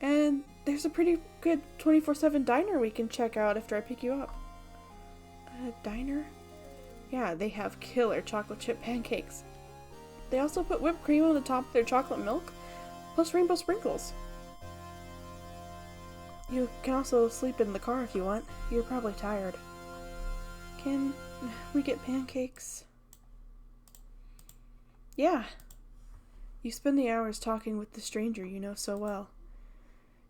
And there's a pretty good 24/7 diner we can check out after I pick you up. A diner? Yeah, they have killer chocolate chip pancakes. They also put whipped cream on the top of their chocolate milk, plus rainbow sprinkles. You can also sleep in the car if you want. You're probably tired. Can we get pancakes? Yeah. You spend the hours talking with the stranger you know so well.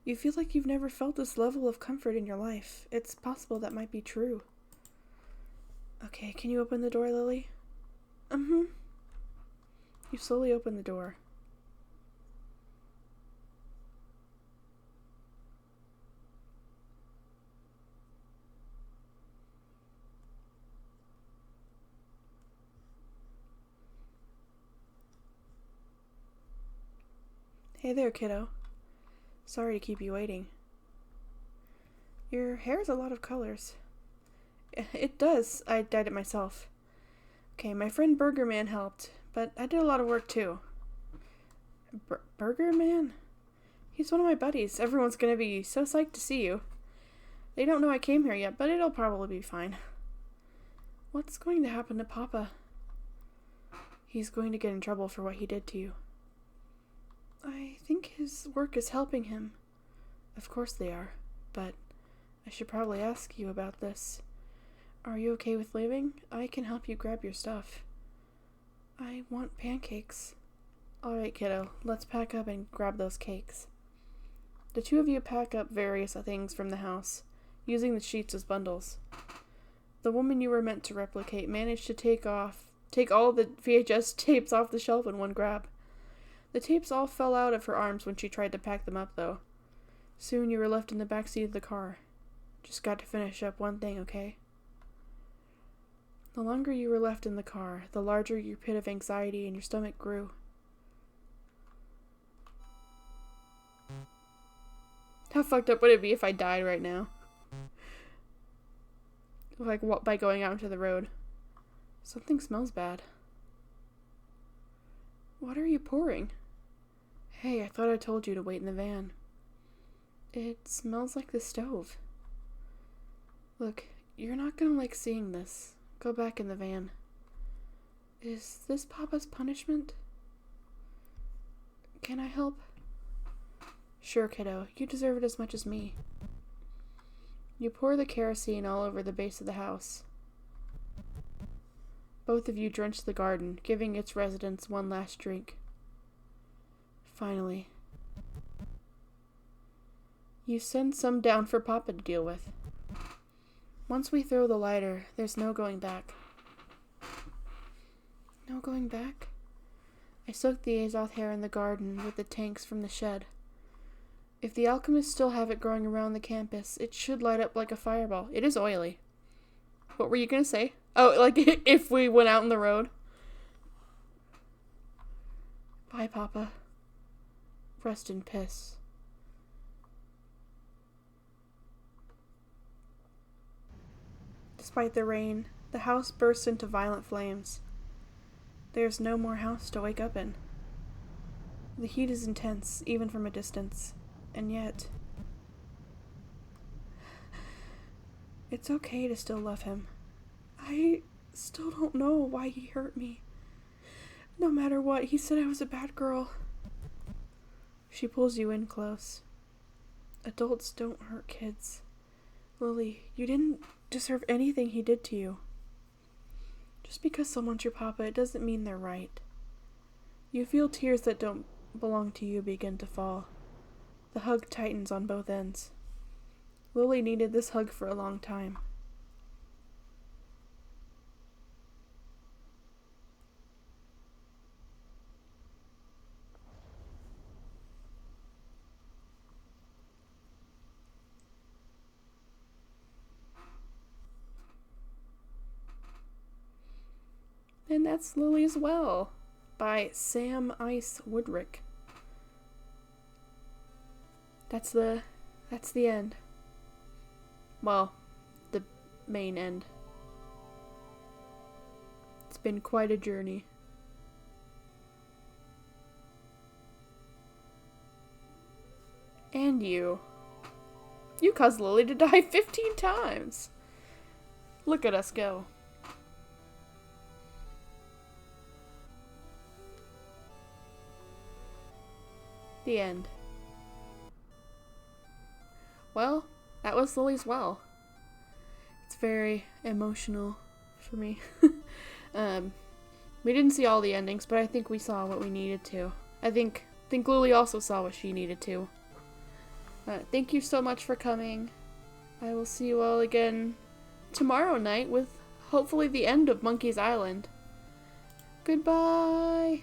You feel like you've never felt this level of comfort in your life. It's possible that might be true. Okay, can you open the door, Lily? You slowly open the door. Hey there, kiddo. Sorry to keep you waiting. Your hair's a lot of colors. It does. I dyed it myself. Okay, my friend Burger Man helped, but I did a lot of work too. Burger Man? He's one of my buddies. Everyone's gonna be so psyched to see you. They don't know I came here yet, but it'll probably be fine. What's going to happen to Papa? He's going to get in trouble for what he did to you. I think his work is helping him. Of course they are, but I should probably ask you about this. Are you okay with leaving? I can help you grab your stuff. I want pancakes. Alright, kiddo, let's pack up and grab those cakes. The two of you pack up various things from the house. using the sheets as bundles. The woman you were meant to replicate managed to take all the VHS tapes off the shelf in one grab. The tapes all fell out of her arms when she tried to pack them up, though. Soon you were left in the back seat of the car. Just got to finish up one thing, okay? The longer you were left in the car, the larger your pit of anxiety in your stomach grew. How fucked up would it be if I died right now? Like, what, by going out into the road? Something smells bad. What are you pouring? Hey, I thought I told you to wait in the van. It smells like the stove. Look, you're not gonna like seeing this. Go back in the van. Is this Papa's punishment? Can I help? Sure, kiddo. You deserve it as much as me. You pour the kerosene all over the base of the house. Both of you drench the garden, giving its residents one last drink. Finally, you send some down for Papa to deal with. Once we throw the lighter, there's no going back. No going back? I soaked the azoth hair in the garden with the tanks from the shed. If the alchemists still have it growing around the campus, it should light up like a fireball. It is oily. What were you gonna say? Oh, like if we went out on the road? Bye, Papa. Rest in piss. Despite the rain, the house bursts into violent flames. There's no more house to wake up in. The heat is intense, even from a distance, and yet... It's okay to still love him. I still don't know why he hurt me. No matter what, he said I was a bad girl. She pulls you in close. Adults don't hurt kids. Lily, you didn't deserve anything he did to you. Just because someone's your papa, it doesn't mean they're right. You feel tears that don't belong to you begin to fall. The hug tightens on both ends. Lily needed this hug for a long time. And that's Lily's Well by Sam Ice Woodrick. That's the end. Well, the main end. It's been quite a journey. And you caused Lily to die 15 times. Look at us go. The end. Well, that was Lily's Well. It's very emotional for me. We didn't see all the endings, but I think we saw what we needed to. I think Lily also saw what she needed to. Thank you so much for coming. I will see you all again tomorrow night with hopefully the end of Monkey's Island. Goodbye!